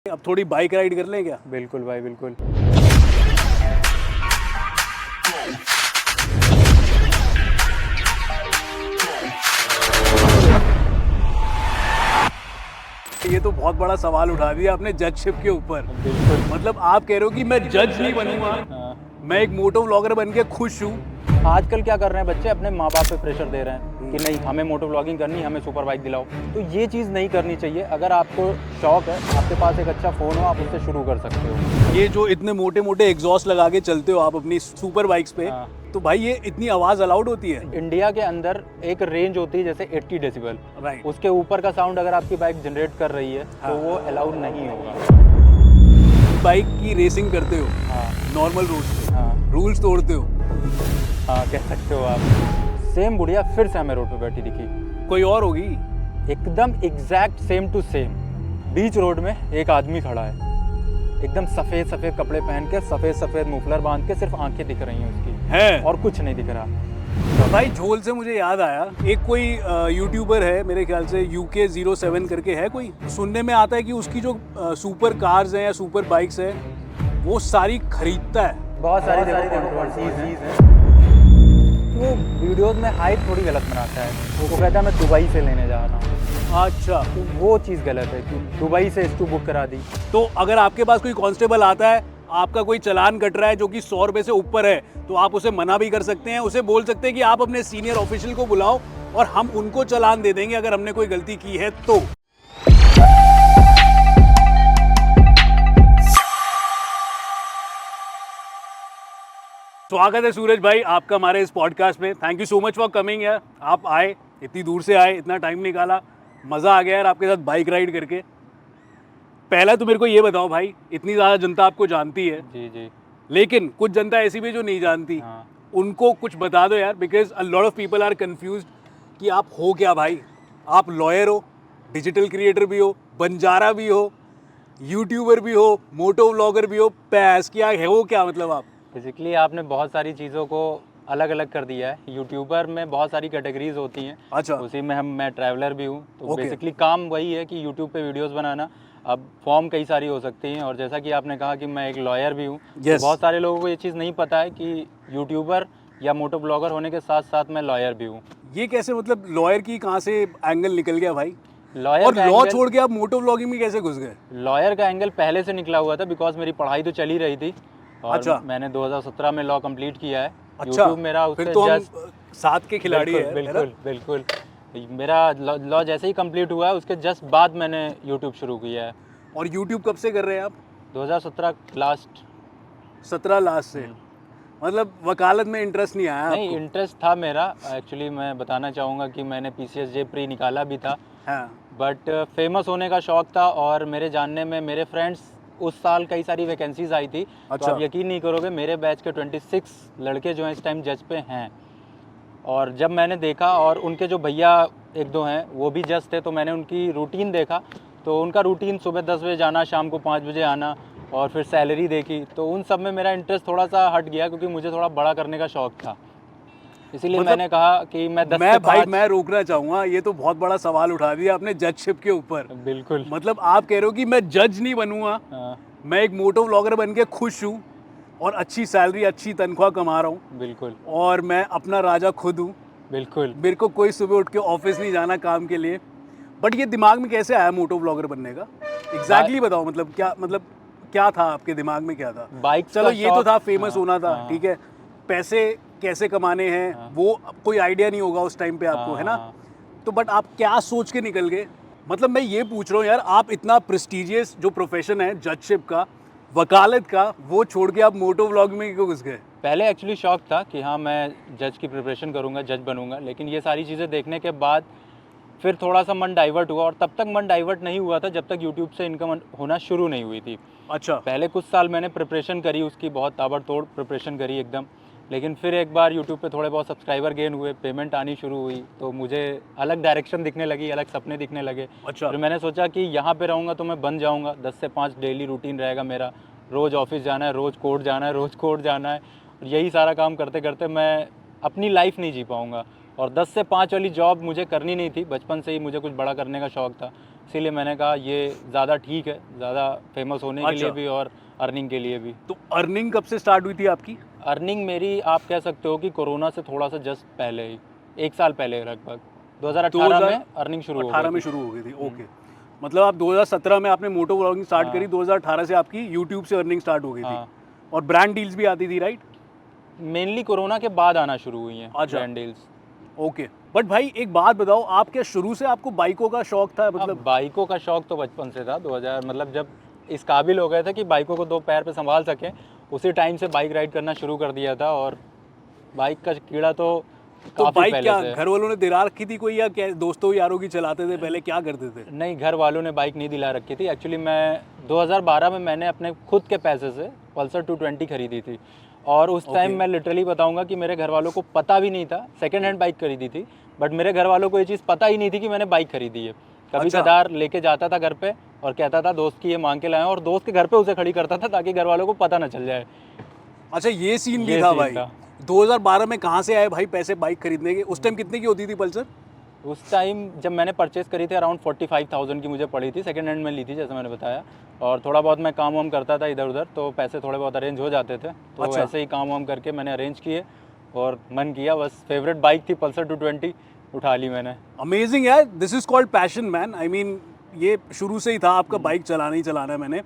अब थोड़ी bike ride कर लें क्या? बिल्कुल भाई बिल्कुल। ये तो बहुत बड़ा सवाल उठा दिया आपने जजशिप के ऊपर। बिल्कुल। मतलब आप कह रहे हो कि मैं जज नहीं बनूंगा, हाँ। मैं एक मोटो व्लॉगर बन के खुश हूँ। आजकल क्या कर रहे हैं बच्चे, अपने माँ बाप पे प्रेशर दे रहे हैं कि नहीं हमें मोटो व्लॉगिंग करनी, हमें सुपर बाइक दिलाओ। तो ये चीज़ नहीं करनी चाहिए। अगर आपको शौक है, आपके पास एक अच्छा फ़ोन हो, आप उससे शुरू कर सकते हो। ये जो इतने मोटे मोटे एग्जॉस्ट लगा के चलते हो आप अपनी सुपर बाइक्स पे, हाँ। तो भाई ये इतनी आवाज अलाउड होती है? इंडिया के अंदर एक रेंज होती है जैसे 80 डेसिबल, राइट। उसके ऊपर का साउंड अगर आपकी बाइक जनरेट कर रही है हाँ। तो वो अलाउड नहीं होगा। बाइक की रेसिंग करते हो हाँ नॉर्मल रोड पे, हाँ रूल्स तोड़ते हो। हाँ, कह सकते हो आप। सेम बुढ़िया फिर से हमें रोड पे बैठी दिखी, कोई और होगी? एकदम एग्जैक्ट सेम टू सेम। बीच रोड में एक आदमी खड़ा है, एकदम सफ़ेद सफ़ेद कपड़े पहन के, सफ़ेद सफ़ेद मुफलर बांध के, सिर्फ आंखें दिख रही हैं उसकी है और कुछ नहीं दिख रहा। तो भाई झोल से मुझे याद आया, एक कोई यूट्यूबर है मेरे ख्याल से UK07 करके है कोई, सुनने में आता है कि उसकी जो सुपर कार्स हैं या सुपर बाइक्स हैं वो सारी खरीदता है। बहुत सारी कंट्रोवर्सीज हैं। वो वीडियोस में हाइप थोड़ी गलत बनाता है। वो कहता है मैं दुबई से लेने जा रहा हूँ, अच्छा, तो वो चीज़ गलत है कि दुबई से इसको बुक करा दी। तो अगर आपके पास कोई कांस्टेबल आता है, आपका कोई चालान कट रहा है जो कि 100 रुपए से ऊपर है, तो आप उसे मना भी कर सकते हैं, उसे बोल सकते हैं कि आप अपने सीनियर ऑफिशियल को बुलाओ और हम उनको चालान दे देंगे अगर हमने कोई गलती की है तो। स्वागत है सूरज भाई आपका हमारे इस पॉडकास्ट में। Thank you so much for coming यार। आप आए, इतनी दूर से आए, इतना टाइम निकाला, मज़ा आ गया यार आपके साथ बाइक राइड करके। पहला तो मेरे को ये बताओ भाई, इतनी ज़्यादा जनता आपको जानती है, जी जी। लेकिन कुछ जनता ऐसी भी जो नहीं जानती, हाँ। उनको कुछ बता दो यार, because a lot of people are confused कि आप हो क्या भाई। आप लॉयर हो, डिजिटल क्रिएटर भी हो, बंजारा भी हो, यूट्यूबर भी हो, मोटो व्लॉगर भी हो, पैस क्या है, वो क्या मतलब आप? बेसिकली आपने बहुत सारी चीज़ों को अलग अलग कर दिया है। यूट्यूबर में बहुत सारी कैटेगरीज होती हैं। अच्छा। उसी में मैं ट्रैवलर भी हूँ। तो Okay. बेसिकली काम वही है कि यूट्यूब पे वीडियोस बनाना। अब फॉर्म कई सारी हो सकती हैं, और जैसा कि आपने कहा कि मैं एक लॉयर भी हूँ। तो Yes. बहुत सारे लोगों को ये चीज़ नहीं पता है कि यूट्यूबर या मोटो ब्लॉगर होने के साथ साथ मैं लॉयर भी हूँ। ये कैसे, मतलब लॉयर की कहाँ से एंगल निकल गया भाई? लॉयर और का लॉ एंगल, छोड़ के आप मोटो व्लॉगिंग में कैसे घुस गए? लॉयर का एंगल पहले से निकला हुआ था, बिकॉज मेरी पढ़ाई तो चल ही रही थी। और अच्छा। मैंने 2017 में लॉ कंप्लीट किया है। अच्छा, यूट्यूब मेरा फिर उससे तो हम जस्ट साथ के खिलाड़ी हैं, है ना? बिल्कुल बिल्कुल। मेरा लॉ जैसे ही कंप्लीट हुआ है उसके जस्ट बाद मैंने यूट्यूब शुरू किया है। और यूट्यूब कब से कर रहे हैं आप? 2017 लास्ट। 17 लास्ट से? मतलब वकालत में इंटरेस्ट नहीं आया नहीं, आपको? इंटरेस्ट था मेरा एक्चुअली। मैं बताना चाहूँगा कि मैंने PCSJ प्री निकाला भी था, हाँ। बट फेमस होने का शौक़ था। और मेरे जानने में मेरे फ्रेंड्स, उस साल कई सारी वैकेंसीज आई थी। तो अच्छा। आप यकीन नहीं करोगे, मेरे बैच के 26 लड़के जो हैं इस टाइम जज पे हैं। और जब मैंने देखा, और उनके जो भैया एक दो हैं वो भी जज थे, तो मैंने उनकी रूटीन देखा। तो उनका रूटीन सुबह 10 बजे जाना, शाम को 5 बजे आना, और फिर सैलरी देखी, तो उन सब में मेरा इंटरेस्ट थोड़ा सा हट गया, क्योंकि मुझे थोड़ा बड़ा करने का शौक़ था। इसीलिए मतलब मैंने कहा कि मैं 10 से मैं भाई 5। मैं रोकना चाहूँगा, ये तो बहुत बड़ा सवाल उठा दिया आपने जजशिप के ऊपर। बिल्कुल। मतलब आप कह रहे हो कि मैं जज नहीं बनूंगा, हाँ, मैं एक मोटो व्लॉगर बन के खुश हूँ और अच्छी सैलरी, अच्छी तनख्वाह कमा रहा हूँ, बिल्कुल और मैं अपना राजा खुद हूँ, बिल्कुल। मेरे को कोई सुबह उठ के ऑफिस नहीं जाना काम के लिए। बट ये दिमाग में कैसे आया मोटो व्लॉगर बनने का? एग्जैक्टली बताओ, मतलब क्या था आपके दिमाग में, क्या था? बाइक्स चलो का ये तो शौक। था, फेमस हाँ, होना था, हाँ, ठीक है, पैसे कैसे कमाने हैं हाँ, वो कोई आइडिया नहीं होगा उस टाइम पे आपको, है ना? हाँ। तो बट आप क्या सोच के निकल गए? मतलब मैं ये पूछ रहा हूँ यार, आप इतना प्रेस्टिजियस जो प्रोफेशन है जजशिप का, वकालत का, वो छोड़ के आप मोटो व्लॉग में क्यों घुस गए? पहले एक्चुअली शौक था कि हाँ मैं जज की प्रिपरेशन करूँगा, जज बनूंगा, लेकिन ये सारी चीज़ें देखने के बाद फिर थोड़ा सा मन डाइवर्ट हुआ। और तब तक मन डाइवर्ट नहीं हुआ था जब तक यूट्यूब से इनकम होना शुरू नहीं हुई थी। अच्छा। पहले कुछ साल मैंने प्रिपरेशन करी, उसकी बहुत ताबड़तोड़ प्रिपरेशन करी एकदम। लेकिन फिर एक बार यूट्यूब पे थोड़े बहुत सब्सक्राइबर गेन हुए, पेमेंट आनी शुरू हुई, तो मुझे अलग डायरेक्शन दिखने लगी, अलग सपने दिखने लगे। अच्छा। फिर मैंने सोचा कि यहाँ पे रहूँगा तो मैं बन जाऊँगा। 10 से 5 डेली रूटीन रहेगा मेरा। रोज़ ऑफिस जाना है, रोज़ कोर्ट जाना है, रोज़ कोर्ट जाना है। और यही सारा काम करते करते मैं अपनी लाइफ नहीं जी पाऊँगा। और 10 से 5 वाली जॉब मुझे करनी नहीं थी। बचपन से ही मुझे कुछ बड़ा करने का शौक़ था। इसीलिए मैंने कहा ये ज़्यादा ठीक है, ज़्यादा फेमस होने के लिए अच्छा। भी और अर्निंग के लिए भी। तो अर्निंग कब से स्टार्ट हुई थी आपकी? अर्निंग मेरी आप कह सकते हो कि कोरोना से थोड़ा सा जस्ट पहले ही, 1 साल पहले लगभग 2018 में अर्निंग शुरू हो 2018 गई में थी। शुरू हो गई थी, ओके। मतलब आप 2017 में आपने मोटो व्लॉगिंग स्टार्ट हाँ। करी, 2018 से आपकी यूट्यूब से अर्निंग स्टार्ट हो गई थी। हाँ, और ब्रांड डील्स भी आती थी, राइट? मेनली कोरोना के बाद आना शुरू हुई हैं अच्छा। Brand deals. ओके। बट भाई एक बात बताओ, आप क्या शुरू से आपको बाइकों का शौक था? अब मतलब बाइकों का शौक तो बचपन से था। 2000 मतलब जब इस काबिल हो गए थे कि बाइकों को 2 पैर पे संभाल सकें, उसी टाइम से बाइक राइड करना शुरू कर दिया था और बाइक का कीड़ा तो तो काफ़ी बाइक पहले क्या से है। घर वालों ने दिला रखी थी कोई, या क्या दोस्तों यारों की चलाते थे पहले, क्या करते थे? नहीं, घर वालों ने बाइक नहीं दिला रखी थी। एक्चुअली मैं 2012 में मैंने अपने खुद के पैसे से पल्सर 220 खरीदी थी और उस टाइम Okay. मैं लिटरली बताऊंगा कि मेरे घर वालों को पता भी नहीं था। सेकंड हैंड बाइक खरीदी थी, बट मेरे घर वालों को ये चीज़ पता ही नहीं थी कि मैंने बाइक खरीदी है। कभी अच्छा। कदार लेके जाता था घर पे और कहता था दोस्त की ये मांग के लाए और दोस्त के घर पे उसे खड़ी करता था ताकि घर वालों को पता ना चल जाए। अच्छा, ये सीन भी ये था सीन भाई। था। 2012 में कहाँ से आए भाई पैसे बाइक खरीदने के? उस टाइम कितने की होती थी पल्सर? उस टाइम जब मैंने परचेज़ करी थी अराउंड 45,000 की मुझे पड़ी थी। सेकंड हैंड में ली थी जैसे मैंने बताया, और थोड़ा बहुत मैं काम वाम करता था इधर उधर, तो पैसे थोड़े बहुत अरेंज हो जाते थे। तो अच्छा। ऐसे ही काम वाम करके मैंने अरेंज किए और मन किया, बस फेवरेट बाइक थी पल्सर 220, उठा ली मैंने। अमेजिंग यार, this is called passion man. I mean ये शुरू से ही था आपका, बाइक चलाना ही चलाना है मैंने।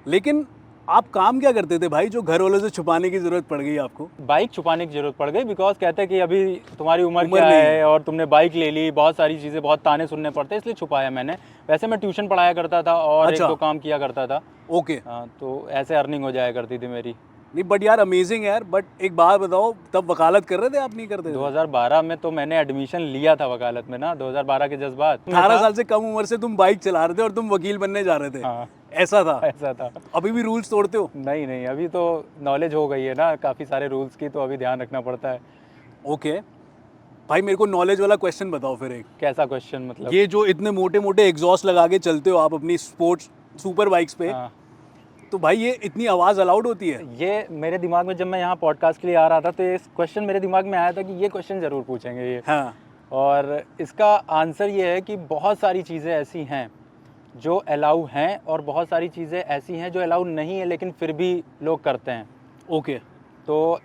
लेकिन आप काम क्या करते थे भाई जो घर वालों से छुपाने की जरूरत पड़ गई आपको? बाइक छुपाने की ज़रूरत पड़ गई बिकॉज कहते हैं कि अभी तुम्हारी उम्र उम्र क्या नहीं है है। और तुमने बाइक ले ली, बहुत सारी चीज़ें, बहुत ताने सुनने पड़ते हैं, इसलिए छुपाया मैंने। वैसे मैं ट्यूशन पढ़ाया करता था और अच्छा। 1-2 काम किया करता था। ओके। हाँ, तो ऐसे अर्निंग हो जाया करती थी मेरी। नहीं बट यार अमेजिंग यार। बट एक बात बताओ, तब वकालत कर रहे थे आप, नहीं करते थे? 2012 में तो मैंने एडमिशन लिया था वकालत में ना, 2012 के जज्बात में 18 था। साल से कम उम्र से तुम बाइक चला रहे थे और तुम वकील बनने जा रहे थे? हाँ, ऐसा था? ऐसा था। अभी भी रूल्स तोड़ते हो? नहीं नहीं, अभी तो नॉलेज हो गई है ना काफ़ी सारे रूल्स की, तो अभी ध्यान रखना पड़ता है। ओके। भाई मेरे को नॉलेज वाला क्वेश्चन बताओ फिर एक। कैसा क्वेश्चन मतलब? ये जो इतने मोटे मोटे एग्जॉस्ट लगा के चलते हो आप अपनी स्पोर्ट्स सुपर बाइक्स पे, हाँ, तो भाई ये इतनी आवाज़ अलाउड होती है? ये मेरे दिमाग में जब मैं यहाँ पॉडकास्ट के लिए आ रहा था तो ये क्वेश्चन मेरे दिमाग में आया था कि ये क्वेश्चन ज़रूर पूछेंगे ये। हाँ। और इसका आंसर ये है कि बहुत सारी चीज़ें ऐसी हैं जो अलाउ हैं और बहुत सारी चीज़ें ऐसी हैं जो अलाउ नहीं है लेकिन फिर भी लोग करते हैं। ओके। तो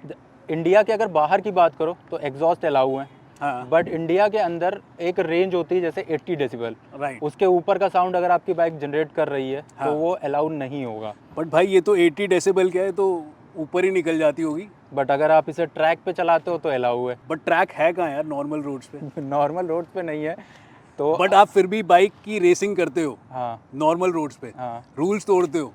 इंडिया के अगर बाहर की बात करो तो एग्जॉस्ट अलाउ हैं, हाँ। बट इंडिया के अंदर एक रेंज होती है जैसे 80 डेसिबल, राइट। उसके ऊपर का साउंड अगर आपकी बाइक जनरेट कर रही है हाँ। तो वो अलाउ नहीं होगा। बट भाई ये तो 80 डेसिबल क्या है, तो ऊपर ही निकल जाती होगी। बट अगर आप इसे ट्रैक पे चलाते हो तो अलाउ है। बट ट्रैक है कहाँ यार नॉर्मल रोड्स पे? नॉर्मल रोड पे नहीं है तो। बट आप फिर भी बाइक की रेसिंग करते हो हाँ नॉर्मल रोड्स पे, हाँ रूल्स तोड़ते हो।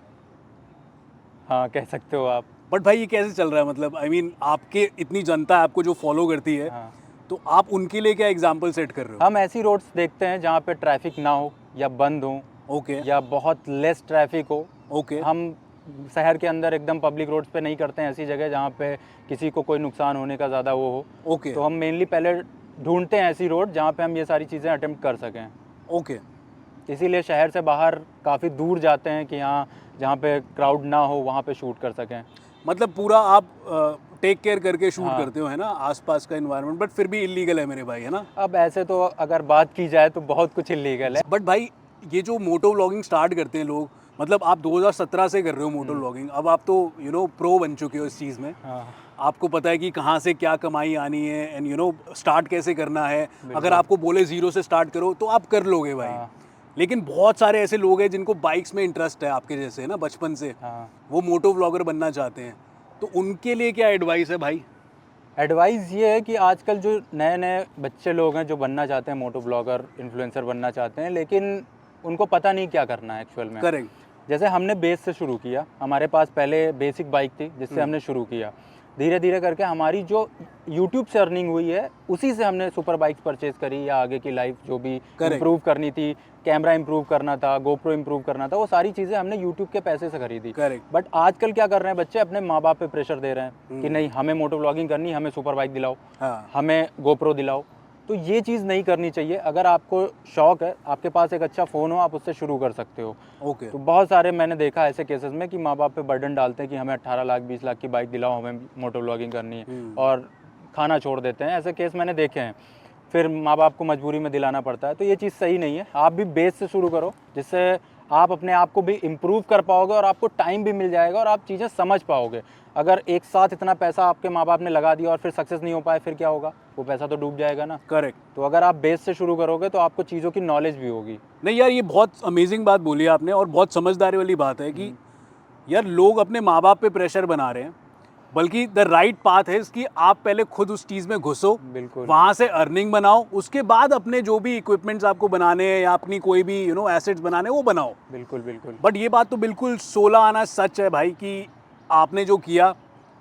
हाँ, कह सकते हो आप। बट भाई ये कैसे चल रहा है? मतलब आई मीन आपके इतनी जनता है आपको जो फॉलो करती है, हाँ, तो आप उनके लिए क्या एग्जाम्पल सेट कर रहे हो? हम ऐसी रोड्स देखते हैं जहाँ पे ट्रैफिक ना हो या बंद हो ओके। या बहुत लेस ट्रैफिक हो। ओके। हम शहर के अंदर एकदम पब्लिक रोड्स पे नहीं करते हैं, ऐसी जगह जहाँ पे किसी को कोई नुकसान होने का ज़्यादा वो हो। ओके। तो हम मेनली पहले ढूंढते हैं ऐसी रोड जहाँ पे हम ये सारी चीज़ें अटेम्प्ट कर सकें। ओके। इसीलिए शहर से बाहर काफ़ी दूर जाते हैं कि हाँ जहाँ पे क्राउड ना हो वहाँ पे शूट कर सकें। मतलब पूरा आप टेक केयर करके शूट हाँ। करते हो, है ना, आसपास का इन्वायरमेंट। बट फिर भी इलीगल है मेरे भाई, है ना? अब ऐसे तो अगर बात की जाए तो बहुत कुछ इलीगल है। बट भाई ये जो मोटो व्लॉगिंग स्टार्ट करते हैं लोग, मतलब आप 2017 से कर रहे हो मोटो व्लॉगिंग, अब आप तो प्रो बन चुके हो इस चीज़ में। हाँ, आपको पता है कि कहाँ से क्या कमाई आनी है एंड स्टार्ट कैसे करना है। अगर आपको बोले जीरो से स्टार्ट करो तो आप कर लोगे भाई। हाँ। लेकिन बहुत सारे ऐसे लोग हैं जिनको बाइक्स में इंटरेस्ट है आपके जैसे, है ना, बचपन से हाँ, वो मोटो व्लॉगर बनना चाहते हैं, तो उनके लिए क्या एडवाइस है भाई? एडवाइस ये है कि आजकल जो नए नए बच्चे लोग हैं जो बनना चाहते हैं मोटो ब्लॉगर, इन्फ्लुएंसर बनना चाहते हैं, लेकिन उनको पता नहीं क्या करना है एक्चुअल में। करेक्ट। जैसे हमने बेस से शुरू किया, हमारे पास पहले बेसिक बाइक थी जिससे हमने शुरू किया। धीरे धीरे करके हमारी जो यूट्यूब से अर्निंग हुई है उसी से हमने सुपर बाइक्स परचेज करी, या आगे की लाइफ जो भी Correct. इम्प्रूव करनी थी, कैमरा इम्प्रूव करना था, गोप्रो इम्प्रूव करना था, वो सारी चीज़ें हमने यूट्यूब के पैसे से खरीदी। करेक्ट। बट आजकल क्या कर रहे हैं बच्चे, अपने माँ बाप पे प्रेशर दे रहे हैं कि नहीं हमें मोटो ब्लॉगिंग करनी, हमें सुपर बाइक दिलाओ, हाँ। हमें गोप्रो दिलाओ। तो ये चीज़ नहीं करनी चाहिए। अगर आपको शौक है, आपके पास एक अच्छा फ़ोन हो, आप उससे शुरू कर सकते हो। ओके। तो बहुत सारे मैंने देखा ऐसे केसेस में कि माँ बाप पे बर्डन डालते हैं कि हमें 18 लाख 20 लाख की बाइक दिलाओ, हमें मोटो ब्लॉगिंग करनी है, और खाना छोड़ देते हैं। ऐसे केस मैंने देखे हैं। फिर माँ बाप को मजबूरी में दिलाना पड़ता है, तो ये चीज़ सही नहीं है। आप भी बेस से शुरू करो, जिससे आप अपने आप को भी इम्प्रूव कर पाओगे और आपको टाइम भी मिल जाएगा और आप चीज़ें समझ पाओगे। अगर एक साथ इतना पैसा आपके माँ बाप ने लगा दिया और फिर सक्सेस नहीं हो पाए, फिर क्या होगा? वो पैसा तो डूब जाएगा ना। करेक्ट। तो अगर आप बेस से शुरू करोगे तो आपको चीज़ों की नॉलेज भी होगी। नहीं यार, ये बहुत अमेजिंग बात बोली आपने और बहुत समझदारी वाली बात है कि यार लोग अपने माँ बाप पे प्रेशर बना रहे हैं, बल्कि द राइट पाथ है कि आप पहले खुद उस चीज़ में घुसो, बिल्कुल। वहाँ से अर्निंग बनाओ, उसके बाद अपने जो भी इक्विपमेंट्स आपको बनाने हैं या अपनी कोई भी एसेट्स बनाने हैं वो बनाओ। बिल्कुल बिल्कुल। बट ये बात तो बिल्कुल 16 आना सच है भाई कि आपने जो किया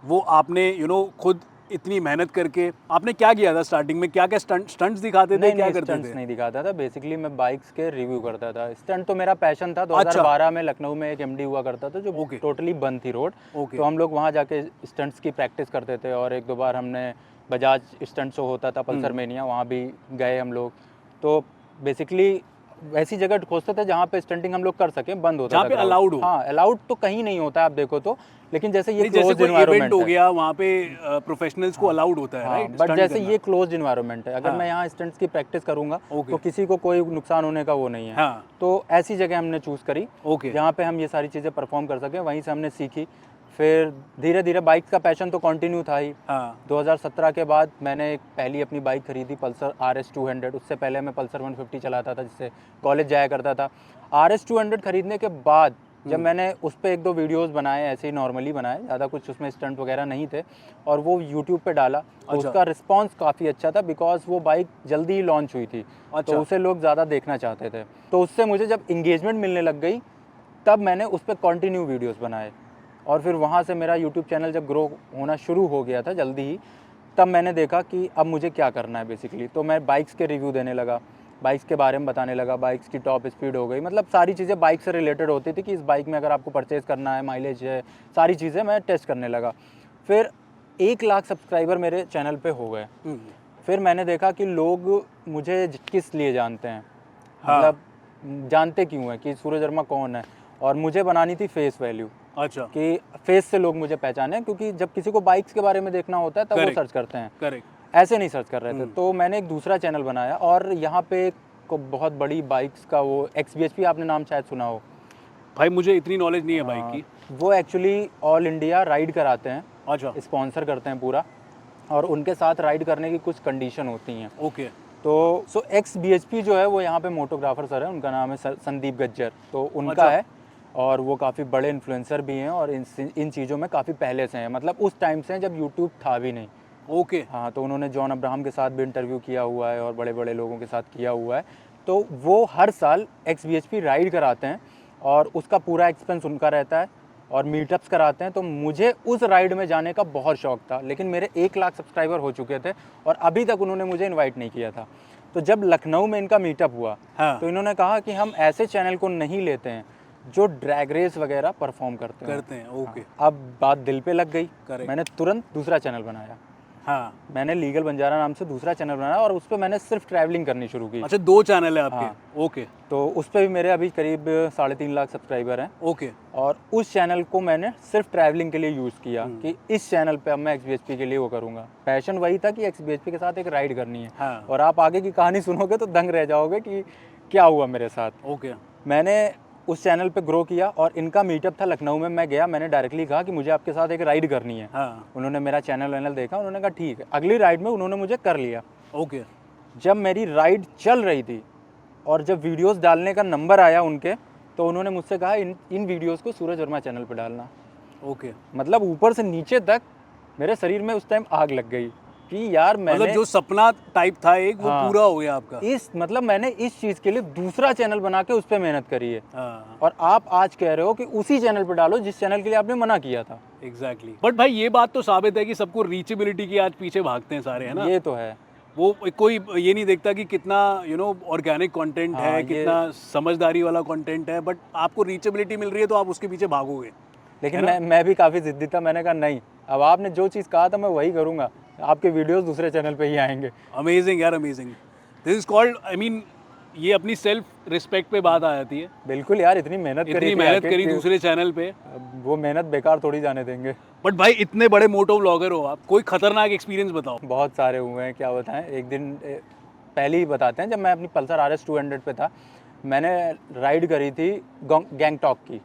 वो आपने खुद इतनी मेहनत करके आपने क्या किया था स्टार्टिंग में? क्या क्या स्टंट्स दिखाते थे, क्या करते स्टंट्स थे? नहीं दिखाता था, बेसिकली मैं बाइक्स के रिव्यू करता था। स्टंट तो मेरा पैशन था। अच्छा। 2012 में लखनऊ में एक एमडी हुआ करता था जो ओके। टोटली बंद थी रोड। ओके। तो हम लोग वहाँ जाके स्टंट्स की प्रैक्टिस करते थे और एक दो बार हमने बजाज स्टंट शो होता था पल्सर मेनिया, वहाँ भी गए हम लोग। तो बेसिकली वैसी जगह खोजते थे जहाँ पे स्टंटिंग हम लोग कर सकें, बंद होता जहाँ था पे crowd। allowed हो। हाँ, अलाउड तो कहीं नहीं होता है आप देखो तो, लेकिन जैसे ये नहीं, जैसे क्लोज कोई इवेंट एनवायरनमेंट हो है। गया वहाँ पे प्रोफेशनल्स को अलाउड होता है, हाँ, राइट? बट जैसे ये क्लोज इन्वायरमेंट है, अगर हाँ। मैं यहाँ स्टंट्स की प्रैक्टिस करूंगा ओके। तो किसी को कोई नुकसान होने का वो नहीं है। हाँ। तो ऐसी जगह हमने चूज़ करी ओके। जहाँ पे हम ये सारी चीज़ें परफॉर्म कर सकें, वहीं से हमने सीखी। फिर धीरे धीरे बाइक का पैशन तो कंटिन्यू था ही। हाँ। 2017 के बाद मैंने एक पहली अपनी बाइक खरीदी पल्सर RS 200। उससे पहले मैं पल्सर 150 चलाता था, जिससे कॉलेज जाया करता था। RS 200 खरीदने के बाद जब मैंने उस पर एक दो वीडियोस बनाए, ऐसे ही नॉर्मली बनाए, ज़्यादा कुछ उसमें स्टंट वगैरह नहीं थे, और वो यूट्यूब पे डाला तो अच्छा। उसका रिस्पांस काफ़ी अच्छा था, बिकॉज वो बाइक जल्दी ही लॉन्च हुई थी। अच्छा। तो उसे लोग ज़्यादा देखना चाहते थे। तो उससे मुझे जब इंगेजमेंट मिलने लग गई, तब मैंने उस पर कंटिन्यू वीडियोस बनाए। और फिर वहाँ से मेरा यूट्यूब चैनल जब ग्रो होना शुरू हो गया था जल्दी ही, तब मैंने देखा कि अब मुझे क्या करना है बेसिकली। तो मैं बाइक्स के रिव्यू देने लगा, बाइक्स के बारे में बताने लगा, बाइक्स की टॉप स्पीड हो गई, मतलब सारी चीज़ें बाइक से रिलेटेड होती थी कि इस बाइक में अगर आपको परचेज़ करना है, माइलेज है, सारी चीज़ें मैं टेस्ट करने लगा। फिर 1 लाख सब्सक्राइबर मेरे चैनल पे हो गए। फिर मैंने देखा कि लोग मुझे किस लिए जानते हैं, हाँ। मतलब जानते क्यों हैं कि सूरज वर्मा कौन है। और मुझे बनानी थी फेस वैल्यू, अच्छा। कि फेस से लोग मुझे पहचाने, क्योंकि जब किसी को बाइक्स के बारे में देखना होता है तब वो Correct. सर्च करते हैं, करेक्ट। ऐसे नहीं सर्च कर रहे थे। तो मैंने एक दूसरा चैनल बनाया और यहाँ पे को बहुत बड़ी बाइक्स का वो XBHP, आपने नाम शायद सुना हो। भाई मुझे इतनी नॉलेज नहीं है बाइक की। वो एक्चुअली ऑल इंडिया राइड कराते हैं, अच्छा। स्पॉन्सर करते हैं पूरा, और उनके साथ राइड करने की कुछ कंडीशन होती हैं। ओके। तो XBHP जो है वो यहाँ पे मोटोग्राफर सर है, उनका नाम है संदीप गज्जर, तो उनका अच्छा। है। और वो काफ़ी बड़े इन्फ्लुएंसर भी हैं और इन चीज़ों में काफ़ी पहले से हैं, मतलब उस टाइम से हैं जब यूट्यूब था भी नहीं। ओके। हाँ, तो उन्होंने जॉन अब्राहम के साथ भी इंटरव्यू किया हुआ है और बड़े बड़े लोगों के साथ किया हुआ है। तो वो हर साल XBHP राइड कराते हैं और उसका पूरा एक्सपेंस उनका रहता है और मीटअप्स कराते हैं। तो मुझे उस राइड में जाने का बहुत शौक था, लेकिन मेरे 1 लाख सब्सक्राइबर हो चुके थे और अभी तक उन्होंने मुझे इन्वाइट नहीं किया था। तो जब लखनऊ में इनका मीटअप हुआ, हाँ। तो इन्होंने कहा कि हम ऐसे चैनल को नहीं लेते हैं जो ड्रैग रेस वगैरह परफॉर्म करते हैं। ओके। अब बात दिल पे लग गई, Correct. मैंने तुरंत दूसरा चैनल बनाया। हाँ। मैंने लीगल बंजारा नाम से दूसरा चैनल बनाया और उस पर मैंने सिर्फ ट्रैवलिंग करनी शुरू की। अच्छा, 2 चैनल है आपके? हाँ। ओके। तो उस पर भी मेरे अभी करीब 3.5 लाख सब्सक्राइबर हैं। ओके। और उस चैनल को मैंने सिर्फ ट्रैवलिंग के लिए यूज़ किया कि इस चैनल पे अब मैं XBHP के लिए वो करूँगा। पैशन वही था कि XBHP के साथ एक राइड करनी है। हाँ। और आप आगे की कहानी सुनोगे तो दंग रह जाओगे कि क्या हुआ मेरे साथ। ओके। मैंने उस चैनल पे ग्रो किया और इनका मीटअप था लखनऊ में। मैं गया, मैंने डायरेक्टली कहा कि मुझे आपके साथ एक राइड करनी है। हाँ। उन्होंने मेरा चैनल वैनल देखा, उन्होंने कहा ठीक है। अगली राइड में उन्होंने मुझे कर लिया। ओके। जब मेरी राइड चल रही थी और जब वीडियोस डालने का नंबर आया उनके, तो उन्होंने मुझसे कहा इन वीडियोस को सूरज वर्मा चैनल पे डालना। ओके। मतलब ऊपर से नीचे तक मेरे शरीर में उस टाइम आग लग गई कि यार मैंने मतलब जो सपना टाइप था एक, वो हाँ। पूरा हो गया आपका। मतलब मैंने इस चीज़ के लिए दूसरा चैनल बना के उस पर मेहनत करी है। हाँ। और आप आज कह रहे हो कि उसी चैनल पे डालो जिस चैनल के लिए आपने मना किया था। एग्जैक्टली। बट भाई ये बात तो साबित है कि सबको रीचेबिलिटी की आज पीछे भागते हैं सारे, है ना? ये तो है। वो कोई ये नहीं देखता कि कितना ऑर्गेनिक कंटेंट हाँ, है, ये- कितना समझदारी वाला कंटेंट है, बट आपको रीचेबिलिटी मिल रही है तो आप उसके पीछे भागोगे। लेकिन मैं भी काफ़ी ज़िद्दी था। मैंने कहा नहीं, अब आपने जो चीज़ कहा था मैं वही करूँगा। आपके वीडियोस दूसरे चैनल पे ही आएंगे। अमेजिंग यार, amazing. This is called, I mean, ये अपनी सेल्फ रिस्पेक्ट पे बात आ जाती है। बिल्कुल यार, इतनी मेहनत करी इतनी थी मेहनत आके करी कि दूसरे चैनल पे। अब वो मेहनत बेकार थोड़ी जाने देंगे। बट भाई इतने बड़े मोटो व्लॉगर हो आप, कोई खतरनाक एक्सपीरियंस बताओ। बहुत सारे हुए हैं, क्या बताएं। एक दिन पहले ही बताते हैं, जब मैं अपनी पल्सर RS 200 पे था, मैंने राइड करी थी गैंगटॉक की।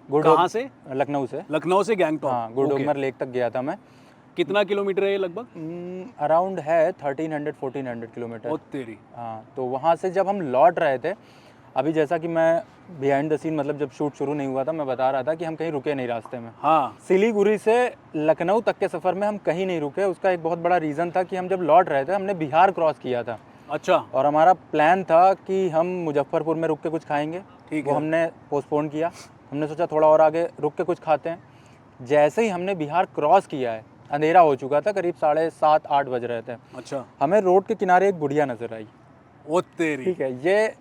कहाँ से? लखनऊ से। लखनऊ से गैंगटॉक? हाँ, गुड़डोमर लेक तक गया था मैं। कितना किलोमीटर है ये लगभग? अराउंड है 1300-1400 किलोमीटर। ओ तेरी। हाँ, तो वहाँ से जब हम लौट रहे थे, अभी जैसा कि मैं बिहाइंड द सीन, मतलब जब शूट शुरू नहीं हुआ था, मैं बता रहा था कि हम कहीं रुके नहीं रास्ते में। हाँ। सिलीगुड़ी से लखनऊ तक के सफ़र में हम कहीं नहीं रुके। उसका एक बहुत बड़ा रीज़न था कि हम जब लौट रहे थे, हमने बिहार क्रॉस किया था। अच्छा। और हमारा प्लान था कि हम मुजफ्फरपुर में रुक के कुछ खाएंगे। ठीक वो है। हमने पोस्टपोन किया। हमने सोचा थोड़ा और आगे रुक के कुछ खाते हैं। जैसे ही हमने बिहार क्रॉस किया है, अंधेरा हो चुका था, करीब 7:30-8 बज रहे थे। अच्छा। हमें रोड के किनारे एक बुढ़िया नज़र आई। ओ तेरी। ठीक है, ये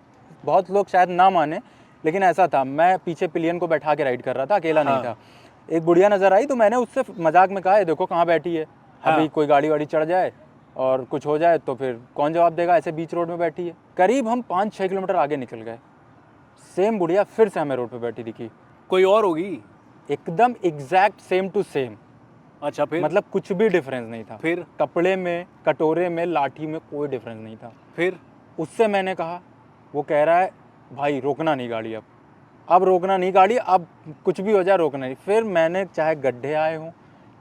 बहुत लोग शायद ना माने, लेकिन ऐसा था। मैं पीछे पिलियन को बैठा के राइड कर रहा था, अकेला नहीं था। एक बुढ़िया नज़र आई तो मैंने उससे मजाक में कहा, देखो कहाँ बैठी है, अभी कोई गाड़ी वाड़ी चढ़ जाए और कुछ हो जाए तो फिर कौन जवाब देगा, ऐसे बीच रोड में बैठी है। करीब हम 5-6 किलोमीटर आगे निकल गए, सेम बुढ़िया फिर से हमें रोड पे बैठी दिखी। कोई और होगी? एकदम एग्जैक्ट सेम टू सेम। अच्छा, फिर? मतलब कुछ भी डिफरेंस नहीं था। फिर? कपड़े में, कटोरे में, लाठी में कोई डिफरेंस नहीं था। फिर? उससे मैंने कहा, वो कह रहा है भाई रोकना नहीं गाड़ी, अब रोकना नहीं गाड़ी, अब कुछ भी हो जाए रोकना नहीं। फिर मैंने, चाहे गड्ढे आए हों,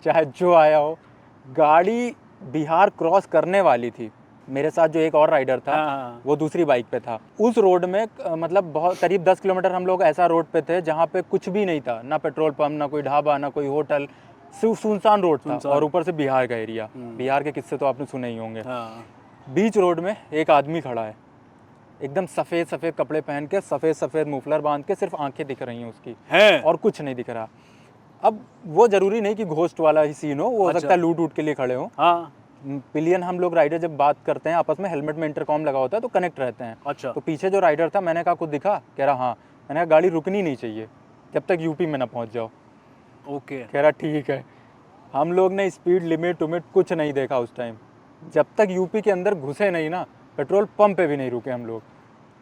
चाहे जो आया हो, गाड़ी बिहार क्रॉस करने वाली थी। मेरे साथ जो एक और राइडर था, हाँ। वो दूसरी बाइक पे था। उस रोड में मतलब बहुत करीब 10 किलोमीटर हम लोग ऐसा रोड पे थे जहाँ पे कुछ भी नहीं था, ना पेट्रोल पंप, ना कोई ढाबा, ना कोई होटल, सिर्फ सुनसान रोड था। और ऊपर से बिहार का एरिया। बिहार के किस्से तो आपने सुने ही होंगे। हाँ। बीच रोड में एक आदमी खड़ा है, एकदम सफ़ेद सफ़ेद कपड़े पहन के, सफ़ेद सफ़ेद मुफलर बांध के, सिर्फ आंखें दिख रही हैं उसकी है? और कुछ नहीं दिख रहा। अब वो ज़रूरी नहीं कि घोस्ट वाला ही सीन हो, वो हो सकता है लूट उट के लिए खड़े हो। हाँ। पिलियन हम लोग राइडर जब बात करते हैं आपस में, हेलमेट में इंटरकॉम लगा होता है तो कनेक्ट रहते हैं। अच्छा। तो पीछे जो राइडर था, मैंने कहा कुछ दिखा? कह रहा हाँ। मैंने कहा गाड़ी रुकनी नहीं चाहिए जब तक यूपी में ना पहुंच जाओ। ओके। कह रहा ठीक है। हम लोग ने स्पीड लिमिट उमिट कुछ नहीं देखा उस टाइम। जब तक यूपी के अंदर घुसे नहीं ना, पेट्रोल पंप पे भी नहीं रुके हम लोग,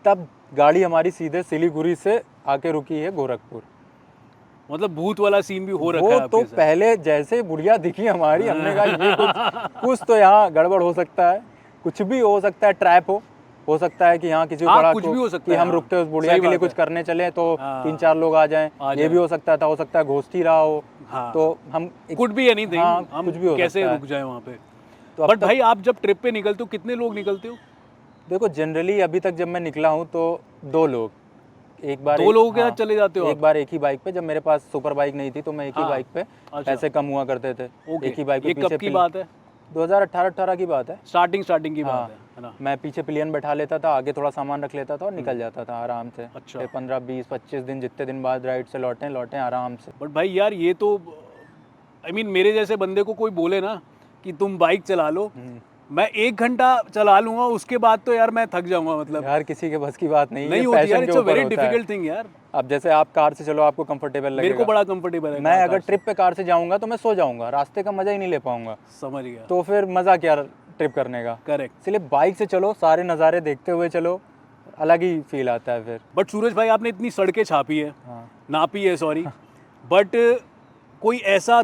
तब गाड़ी हमारी सीधे सिलीगुड़ी से आके रुकी है गोरखपुर। मतलब भूत वाला सीन भी हो रखा है वो आपके तो साथ? पहले जैसे बुढ़िया दिखी हमारी, हमने कहा ये कुछ तो यहाँ गड़बड़ हो सकता है, कुछ भी हो सकता है, ट्रैप हो सकता है कि यहाँ किसी को पड़ा कुछ भी हो सकता कि है, हम हाँ। रुकते उस बुढ़िया सही के लिए बात कुछ करने चले तो हाँ। 3-4 लोग आ जाएं, आ ये जाएं। भी हो सकता था, हो सकता है घोस्ट ही रहा हो। हाँ। तो हम कुड भी एनीथिंग, हाँ, हम कुछ भी हो कैसे सकता है। रुक जाए वहाँ पे। तो बट भाई आप जब ट्रिप पे निकलते हो, कितने लोग निकलते हो? देखो जनरली अभी तक जब मैं निकला हूँ तो 2 लोग, एक बार 2 लोगों के साथ चले जाते हो एक आप? बार एक ही बाइक पे, जब मेरे पास सुपर बाइक नहीं थी तो मैं एक ही हाँ। बाइक पे, अच्छा। पैसे कम हुआ करते थे, ओके। एक ही बाइक पे ये पीछे कब की बात है? 2018 की बात है। स्टार्टिंग की हाँ, बात है ना? मैं पीछे पिलियन बैठा लेता था, आगे थोड़ा सामान रख लेता था और निकल जाता था आराम से। अच्छा। फिर 15-20-25 दिन, जितने दिन बाद राइड से लौटे आराम से। बट भाई यार ये तो आई मीन मेरे जैसे बंदे को कोई बोले ना कि तुम बाइक चला लो, मैं 1 घंटा चला लूंगा, उसके बाद तो यार मैं थक जाऊंगा। मतलब यार किसी के बस की बात नहीं, नहीं ये होती यार, पैशन इट्स के अ ऊपर वेरी होता है। डिफिकल्ट थिंग यार। अब जैसे आप कार से चलो, आपको कंफर्टेबल मेरे को लगेगा। बड़ा कंफर्टेबल है मैं कार अगर से। ट्रिप पे कार से जाऊंगा तो मैं सो जाऊंगा, रास्ते का मजा ही नहीं ले पाऊंगा, समझ गया। तो फिर मजा क्या ट्रिप करने का। करेक्ट। इसलिए बाइक से चलो, सारे नज़ारे देखते हुए चलो, अलग ही फील आता है फिर। बट सूरज भाई आपने इतनी सड़कें छापी है, हाँ। नापी है सॉरी, बट कोई ऐसा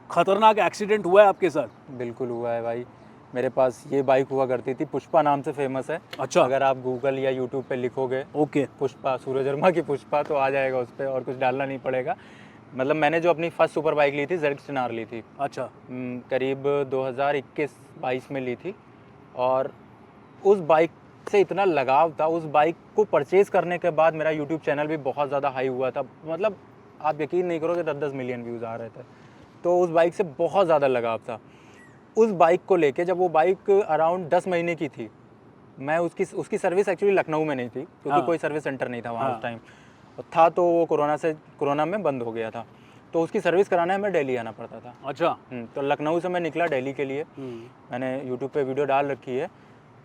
खतरनाक एक्सीडेंट हुआ है आपके साथ? बिल्कुल हुआ है भाई। मेरे पास ये बाइक हुआ करती थी, पुष्पा नाम से फेमस है। अच्छा। अगर आप गूगल या यूट्यूब पे लिखोगे ओके। पुष्पा, सूरज वर्मा की पुष्पा, तो आ जाएगा उस पर, और कुछ डालना नहीं पड़ेगा। मतलब मैंने जो अपनी फर्स्ट सुपर बाइक ली थी, ZXNR ली थी। अच्छा। करीब 2021-22 में ली थी। और उस बाइक से इतना लगाव था, उस बाइक को परचेज़ करने के बाद मेरा यूट्यूब चैनल भी बहुत ज़्यादा हाई हुआ था। मतलब आप यकीन नहीं करोगे, 10-10 मिलियन व्यूज़ आ रहे थे। तो उस बाइक से बहुत ज़्यादा लगाव था। उस बाइक को लेके, जब वो बाइक अराउंड 10 महीने की थी, मैं उसकी सर्विस एक्चुअली लखनऊ में नहीं थी, क्योंकि हाँ। कोई सर्विस सेंटर नहीं था वहाँ हाँ। उस टाइम था, तो वो कोरोना में बंद हो गया था, तो उसकी सर्विस कराने हमें दिल्ली आना पड़ता था। अच्छा। तो लखनऊ से मैं निकला दिल्ली के लिए। हम्म। मैंने यूट्यूब पे वीडियो डाल रखी है।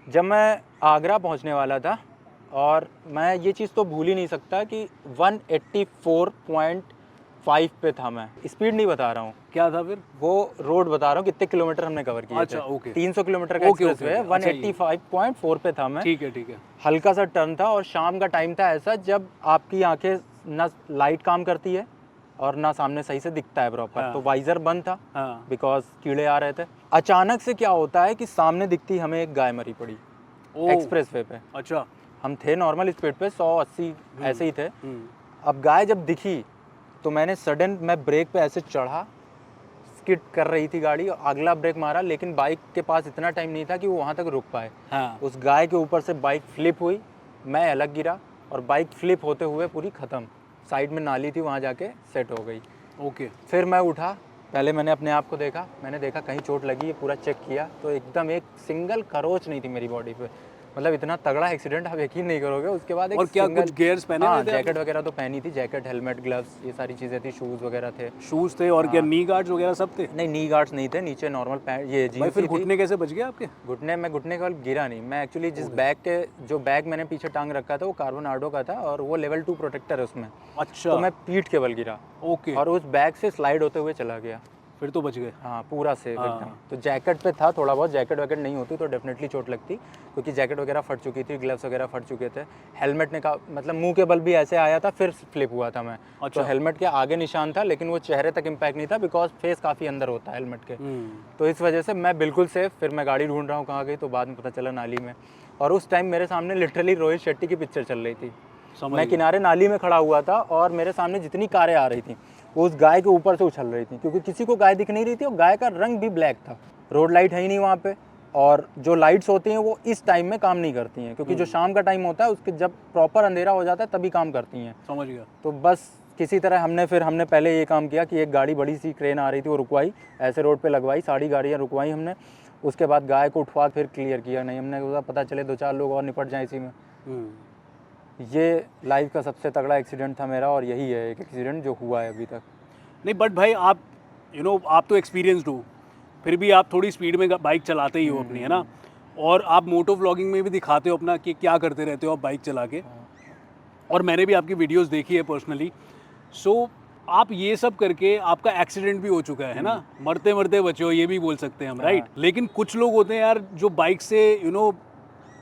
जब मैं आगरा पहुँचने वाला था, और मैं ये चीज़ तो भूल ही नहीं सकता कि 184.5 पे था मैं, स्पीड नहीं बता रहा हूँ, क्या था फिर? वो रोड बता रहा हूँ कितने किलोमीटर हमने कवर किए अच्छा, थे। ओके। 300 किलोमीटर का ओके, एक्सप्रेस वे है। ओके, अच्छा, 185.4 पे था मैं। ठीक है ठीक है। हल्का सा टर्न था, और शाम का टाइम था ऐसा जब आपकी आंखें ना लाइट काम करती है और ना सामने सही से दिखता है प्रॉपर। हाँ। तो वाइजर बंद था, हाँ। बिकॉज कीड़े आ रहे थे। अचानक से क्या होता है कि सामने दिखती हमें एक गाय मरी पड़ी। ओ, एक्सप्रेस वे पे। अच्छा। हम थे नॉर्मल स्पीड पे 100-80 ऐसे ही थे। हम्म, अब गाय जब दिखी तो मैंने सडन मैं ब्रेक पे ऐसे चढ़ा, स्किड कर रही थी गाड़ी, और अगला ब्रेक मारा, लेकिन बाइक के पास इतना टाइम नहीं था कि वो वहाँ तक रुक पाए। हाँ, उस गाय के ऊपर से बाइक फ्लिप हुई, मैं अलग गिरा और बाइक फ्लिप होते हुए पूरी ख़त्म। साइड में नाली थी, वहाँ जाके सेट हो गई। ओके। फिर मैं उठा, पहले मैंने अपने आप को देखा, मैंने देखा कहीं चोट लगी है, पूरा चेक किया तो एकदम एक सिंगल खरोच नहीं थी मेरी बॉडी पे। मतलब इतना तगड़ा एक्सीडेंट आप यकीन नहीं करोगे। उसके बाद एक और क्या सिंगल कुछ गियर्स पहने हाँ हुए थे जैकेट वगैरह तो पहनी थी, जैकेट, हेलमेट, ग्लव्स, ये सारी चीज़ें थी, शूज़ वगैरह थे। शूज थे और क्या हाँ। नी गार्ड्स वगैरह सब थे? नहीं, नी गार्ड्स नहीं थे, नीचे नॉर्मल पैंट, ये भाई जीन्स फिर ही थी। घुटने कैसे बच गए आपके? घुटने का गिरा नहीं मैं, एक्चुअली जिस बैग के जो बैग मैंने पीछे टांग रखा था वो कार्बन आर्डो का था और वो लेवल 2 प्रोटेक्टर है उसमें। अच्छा। तो मैं पीठ के बल गिरा ओके, और उस बैग से स्लाइड होते हुए चला गया। फिर तो बच गए। हाँ, पूरा सेफ हाँ। एकदम। तो जैकेट पे था थोड़ा बहुत, जैकेट वैकेट नहीं होती तो डेफिनेटली चोट लगती, क्योंकि जैकेट वगैरह फट चुकी थी, ग्लव्स वगैरह फट चुके थे। हेलमेट ने का मतलब मुंह के बल भी ऐसे आया था, फिर फ्लिप हुआ था मैं। अच्छा। तो हेलमेट के आगे निशान था, लेकिन वो चेहरे तक इम्पैक्ट नहीं था, बिकॉज फेस काफ़ी अंदर होता है हेलमेट के। हम्म, तो इस वजह से मैं बिल्कुल सेफ। फिर मैं गाड़ी ढूंढ रहा हूँ कहाँ गई, तो बाद में पता चला नाली में। और उस टाइम मेरे सामने लिटरली रोहित शेट्टी की पिक्चर चल रही थी। समझ मैं गया। किनारे नाली में खड़ा हुआ था और मेरे सामने जितनी कारें आ रही थी वो उस गाय के ऊपर से उछल रही थी, क्योंकि किसी को गाय दिख नहीं रही थी और गाय का रंग भी ब्लैक था। रोड लाइट है ही नहीं वहाँ पे, और जो लाइट्स होती हैं वो इस टाइम में काम नहीं करती हैं, क्योंकि जो शाम का टाइम होता है उसके जब प्रॉपर अंधेरा हो जाता है तभी काम करती हैं। समझ गया। तो बस किसी तरह हमने पहले ये काम किया कि एक गाड़ी बड़ी सी क्रेन आ रही थी वो रुकवाई, ऐसे रोड पे लगवाई, सारी गाड़ियाँ रुकवाई हमने। उसके बाद गाय को उठवा फिर क्लियर किया, नहीं हमने बोला पता चले 2-4 लोग और निपट जाएं इसी में। हम्म, ये लाइफ का सबसे तगड़ा एक्सीडेंट था मेरा, और यही है एक एक्सीडेंट जो हुआ है अभी तक। नहीं बट भाई आप आप तो एक्सपीरियंसड हो, फिर भी आप थोड़ी स्पीड में बाइक चलाते ही हो अपनी, है ना? और आप मोटो व्लॉगिंग में भी दिखाते हो अपना कि क्या करते रहते हो आप बाइक चला के, और मैंने भी आपकी वीडियोस देखी है पर्सनली। सो आप ये सब करके आपका एक्सीडेंट भी हो चुका है ना, मरते मरते बचे हो, ये भी बोल सकते हैं हम, राइट? लेकिन कुछ लोग होते हैं यार जो बाइक से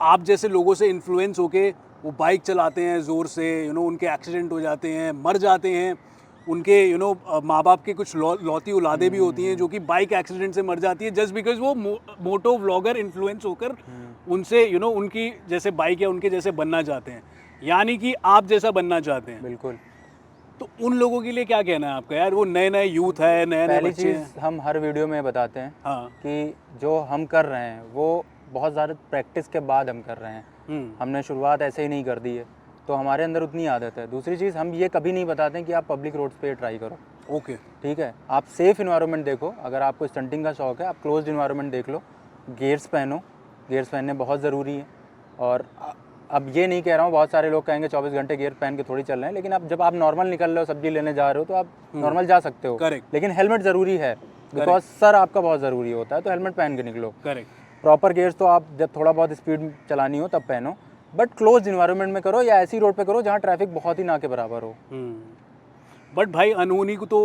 आप जैसे लोगों से इन्फ्लुएंस होके वो बाइक चलाते हैं ज़ोर से, उनके एक्सीडेंट हो जाते हैं, मर जाते हैं। उनके माँ बाप के कुछ लौती औलादे भी होती हैं जो कि बाइक एक्सीडेंट से मर जाती है, जस्ट बिकॉज वो मोटो व्लॉगर इन्फ्लुएंस होकर उनसे उनकी जैसे बाइक या उनके जैसे बनना चाहते हैं, यानी कि आप जैसा बनना चाहते हैं। बिल्कुल। तो उन लोगों के लिए क्या कहना है आपका यार? वो नए नए यूथ है, नए नए पहली बच्चे चीज़ हैं। हम हर वीडियो में बताते हैं हाँ। कि जो हम कर रहे हैं वो बहुत ज़्यादा प्रैक्टिस के बाद हम कर रहे हैं। हमने शुरुआत ऐसे ही नहीं कर दी है, तो हमारे अंदर उतनी आदत है। दूसरी चीज़, हम ये कभी नहीं बताते हैं कि आप पब्लिक रोड्स पे ट्राई करो। ओके। ठीक है, आप सेफ इन्वायरमेंट देखो। अगर आपको स्टंटिंग का शौक है, आप क्लोज्ड इन्वायरमेंट देख लो, गियर्स पहनो, गियर्स पहनने बहुत ज़रूरी है। और अब ये नहीं कह रहा हूँ, बहुत सारे लोग कहेंगे 24 घंटे गियर पहन के थोड़ी चल रहे हैं, लेकिन अब जब आप नॉर्मल निकल रहे हो, सब्जी लेने जा रहे हो, तो आप नॉर्मल जा सकते हो। करेक्ट। लेकिन हेलमेट ज़रूरी है, बिकॉज सर आपका बहुत ज़रूरी होता है, तो हेलमेट पहन के निकलो। करेक्ट। प्रॉपर गियर्स तो आप जब थोड़ा बहुत स्पीड चलानी हो तब पहनो, बट क्लोज इन्वायरमेंट में करो या ऐसी रोड पे करो जहाँ ट्रैफिक बहुत ही ना के बराबर हो। बट भाई अनहोनी को तो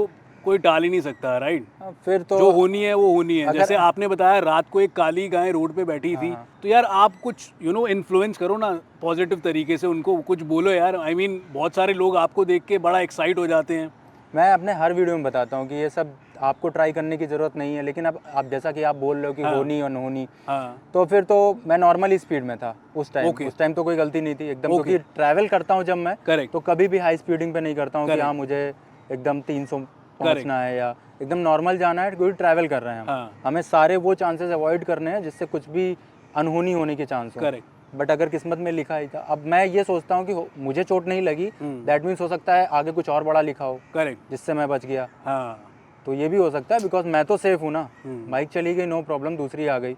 कोई टाल ही नहीं सकता, राइट? फिर तो जो होनी है वो होनी है। अगर- जैसे आपने बताया रात को एक काली गाय रोड पे बैठी थी, तो यार आप कुछ इन्फ्लुएंस करो ना पॉजिटिव तरीके से, उनको कुछ बोलो यार। आई मीन बहुत सारे लोग आपको देख के बड़ा एक्साइट हो जाते हैं। मैं अपने हर वीडियो में बताता हूँ कि ये सब आपको ट्राई करने की ज़रूरत नहीं है, लेकिन अब आप जैसा कि आप बोल रहे हो कि होनी और नहोनी, हाँ। तो फिर तो मैं नॉर्मल स्पीड में था उस टाइम। Okay. उस टाइम तो कोई गलती नहीं थी एकदम, Okay. क्योंकि ट्रैवल करता हूँ जब मैं, Correct. तो कभी भी हाई स्पीडिंग पे नहीं करता हूँ कि Correct. हाँ मुझे एकदम 300 पहुँचना है या एकदम नॉर्मल जाना है, क्योंकि ट्रैवल कर रहे हैं हम। हाँ। हमें सारे वो चांसेस अवॉइड करने हैं जिससे कुछ भी अनहोनी होने के चांस हो। करेक्ट। बट अगर किस्मत में लिखा ही था, अब मैं ये सोचता हूँ कि मुझे चोट नहीं लगी, दैट मीन्स हो सकता है आगे कुछ और बड़ा लिखा हो करेक्ट। जिससे मैं बच गया। हाँ। तो ये भी हो सकता है, बिकॉज मैं तो सेफ हूँ ना। बाइक चली गई, नो प्रॉब्लम, दूसरी आ गई,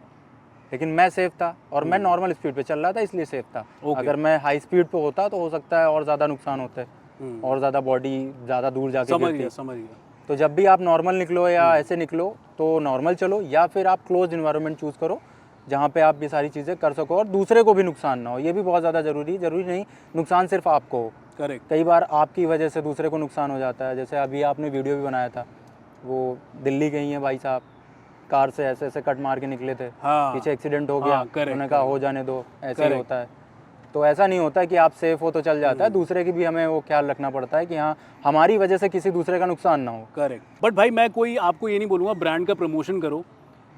लेकिन मैं सेफ था और मैं नॉर्मल स्पीड पे चल रहा था, इसलिए सेफ था। अगर मैं हाई स्पीड पे होता तो हो सकता है और ज़्यादा नुकसान होते, और ज़्यादा बॉडी ज़्यादा दूर जाके समझ गिरती। गया, समझ गया। तो जब भी आप नॉर्मल निकलो या ऐसे निकलो तो नॉर्मल चलो, या फिर आप क्लोज इन्वायरमेंट चूज़ करो जहाँ पे आप ये सारी चीज़ें कर सको और दूसरे को भी नुकसान ना हो। ये भी बहुत ज़्यादा ज़रूरी नहीं नुकसान सिर्फ आपको हो। करेक्ट। कई बार आपकी वजह से दूसरे को नुकसान हो जाता है। जैसे अभी आपने वीडियो भी बनाया था, वो दिल्ली गई हैं भाई साहब, कार से ऐसे ऐसे कट मार के निकले थे, हाँ। पीछे एक्सीडेंट हो गया, correct, उन्होंने कहा हो जाने दो, ऐसे ही Correct. होता है। तो ऐसा नहीं होता कि आप सेफ हो तो चल जाता है, दूसरे की भी हमें वो ख्याल रखना पड़ता है कि हाँ हमारी वजह से किसी दूसरे का नुकसान ना हो। करेक्ट। बट भाई मैं कोई आपको ये नहीं बोलूँगा ब्रांड का प्रमोशन करो,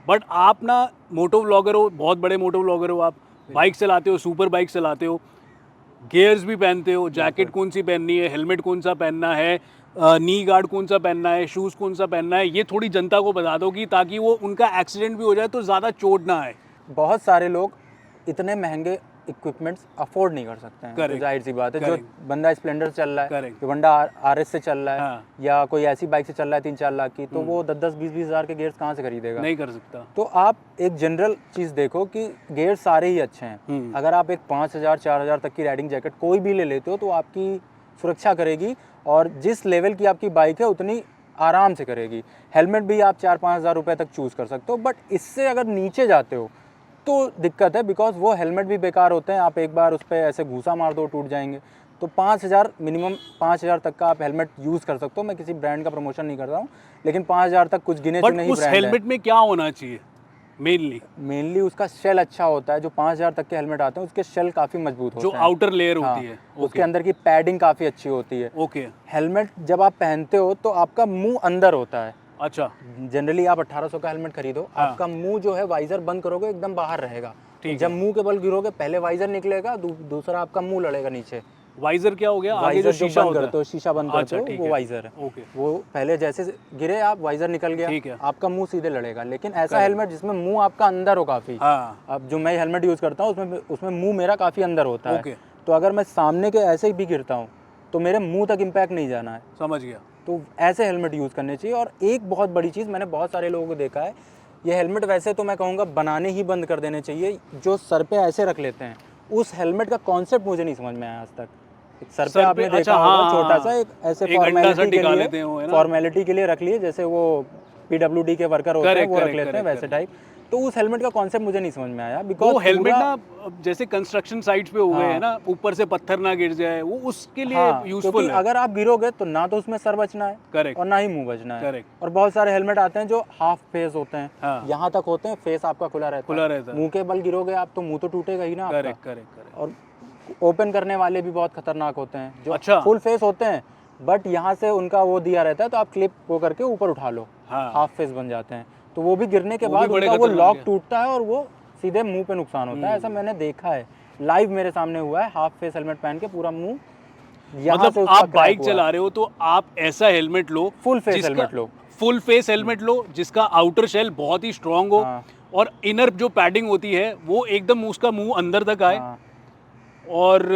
बट आप ना मोटो व्लॉगर हो, बहुत बड़े मोटो व्लॉगर हो आप, बाइक चलाते हो, सुपर बाइक चलाते हो, गियर्स भी पहनते हो, जैकेट कौन सी पहननी है, हेलमेट कौन सा पहनना है, नी गार्ड कौन सा पहनना है, शूज़ कौन सा पहनना है, ये थोड़ी जनता को बता दो कि ताकि वो उनका एक्सीडेंट भी हो जाए तो ज़्यादा चोट ना आए। बहुत सारे लोग इतने महंगे इक्विपमेंट्स अफोर्ड नहीं कर सकते हैं, तो Correct. जाहिर सी बात है। जो Correct. बंदा स्प्लेंडर से चल रहा है, Correct. जो बंदा RS से चल रहा है, हाँ। या कोई ऐसी बाइक से चल रहा है 3-4 लाख की, तो वो 10-20 हज़ार के गियर्स कहाँ से खरीदेगा? नहीं कर सकता। तो आप एक जनरल चीज़ देखो कि गियर सारे ही अच्छे हैं। अगर आप एक 5,000-4,000 तक की राइडिंग जैकेट कोई भी ले लेते हो तो आपकी सुरक्षा करेगी, और जिस लेवल की आपकी बाइक है उतनी आराम से करेगी। हेलमेट भी आप 4-5 हज़ार रुपये तक चूज़ कर सकते हो, बट इससे अगर नीचे जाते हो तो दिक्कत है, बिकॉज वो हेलमेट भी बेकार होते हैं। आप एक बार उस पर ऐसे घूसा मार दो, टूट जाएंगे। तो 5,000 मिनिमम 5,000 तक का आप हेलमेट यूज़ कर सकते हो। मैं किसी ब्रांड का प्रमोशन नहीं कर रहा हूँ, लेकिन 5,000 तक कुछ गिने चुने ही उस ब्रांड है। हेलमेट में क्या होना चाहिए मेनली उसका शेल अच्छा होता है। जो 5,000 तक के हेलमेट आते हैं उसके शेल काफ़ी मजबूत होते जो हैं। आउटर लेयर हाँ, होती है। उसके अंदर की पैडिंग काफ़ी अच्छी होती है। ओके। हेलमेट जब आप पहनते हो तो आपका मुंह अंदर होता है। अच्छा। जनरली आप 1800 का हेलमेट खरीदो, हाँ। आपका मुंह जो है वाइजर बंद करोगे एकदम बाहर रहेगा। ठीक जब है। मुंह के बल गिरोगे पहले वाइजर निकलेगा, दूसरा आपका मुंह लड़ेगा नीचे। वाइजर क्या हो गया? आगे वाइजर जो शीशा बंद होता करते है। हो, शीशा बंद करते अच्छा, हो, ठीक वो है। वाइजर है। ओके। वो पहले जैसे गिरे आप, वाइजर निकल गया, ठीक है। आपका मुंह सीधे लड़ेगा। लेकिन ऐसा हेलमेट जिसमें मुंह आपका अंदर हो काफ़ी। हाँ। अब जो मैं हेलमेट यूज़ करता हूँ उसमें मुंह मेरा काफ़ी अंदर होता है। ओके। तो अगर मैं सामने के ऐसे ही भी गिरता हूँ तो मेरे मुंह तक इम्पैक्ट नहीं जाना है। समझ गया। तो ऐसे हेलमेट यूज़ करने चाहिए। और एक बहुत बड़ी चीज़ मैंने बहुत सारे लोगों को देखा है, ये हेलमेट वैसे तो मैं कहूँगा बनाने ही बंद कर देने चाहिए। जो सर पे ऐसे रख लेते हैं, उस हेलमेट का कॉन्सेप्ट मुझे नहीं समझ में आया आज तक। एक सर पे आपने देखा अच्छा, होगा हाँ, छोटा हाँ, सा एक ऐसे एक अंडा सा फॉर्मेलिटी के टिका लिए, लेते हैं वो, है ना? फॉर्मेलिटी के लिए रख लिए, जैसे वो PWD के वर्कर होते हैं करेक्ट, वो रख करेक्ट, लेते हैं करेक्ट, वैसे टाइप। तो उस हेलमेट का कॉन्सेप्ट मुझे नहीं समझ में आया, वो बिकॉज हेलमेट ना जैसे कंस्ट्रक्शन साइट्स पे हुए हाँ। हैं ना, ऊपर से पत्थर ना गिर जाए, वो उसके लिए हाँ, यूजफुल क्योंकि है। अगर आप गिरोगे तो ना तो उसमें सर बचना है करेक्ट। और ना ही मुंह बचना है। करेक्ट। और बहुत सारे हेलमेट आते हैं जो हाफ फेस होते हैं, हाँ। यहाँ तक होते हैं, फेस आपका खुला रहता खुला है। रहता है। मुंह के बल गिरोगे आप तो मुंह तो टूटेगा ही ना आपका। Correct, correct, correct. और ओपन करने वाले भी बहुत खतरनाक होते हैं, जो अच्छा। फुल फेस होते हैं, बट यहाँ से उनका वो दिया रहता है, तो आप क्लिप वो करके ऊपर उठा लो, हाँ। हाफ फेस बन जाते हैं। तो वो भी गिरने के वो बाद भी बड़े उनका वो खतरनाक लॉक है। टूटता है और वो सीधे मुंह पे नुकसान होता है। ऐसा मैंने देखा है, लाइव मेरे सामने हुआ है। हाफ फेस हेलमेट पहन के पूरा मुंह यहाँ से मतलब उसका आप क्रैक बाइक हुआ। चला रहे हो तो आप ऐसा हेलमेट लो, फुल फेस जिसका हेलमेट लो। फुल फेस हेलमेट लो जिसका आउटर शेल बहुत ही स्ट्रांग हो, हाँ। और इनर जो पैडिंग होती है वो एकदम उसका मुंह अंदर तक आए, हाँ, और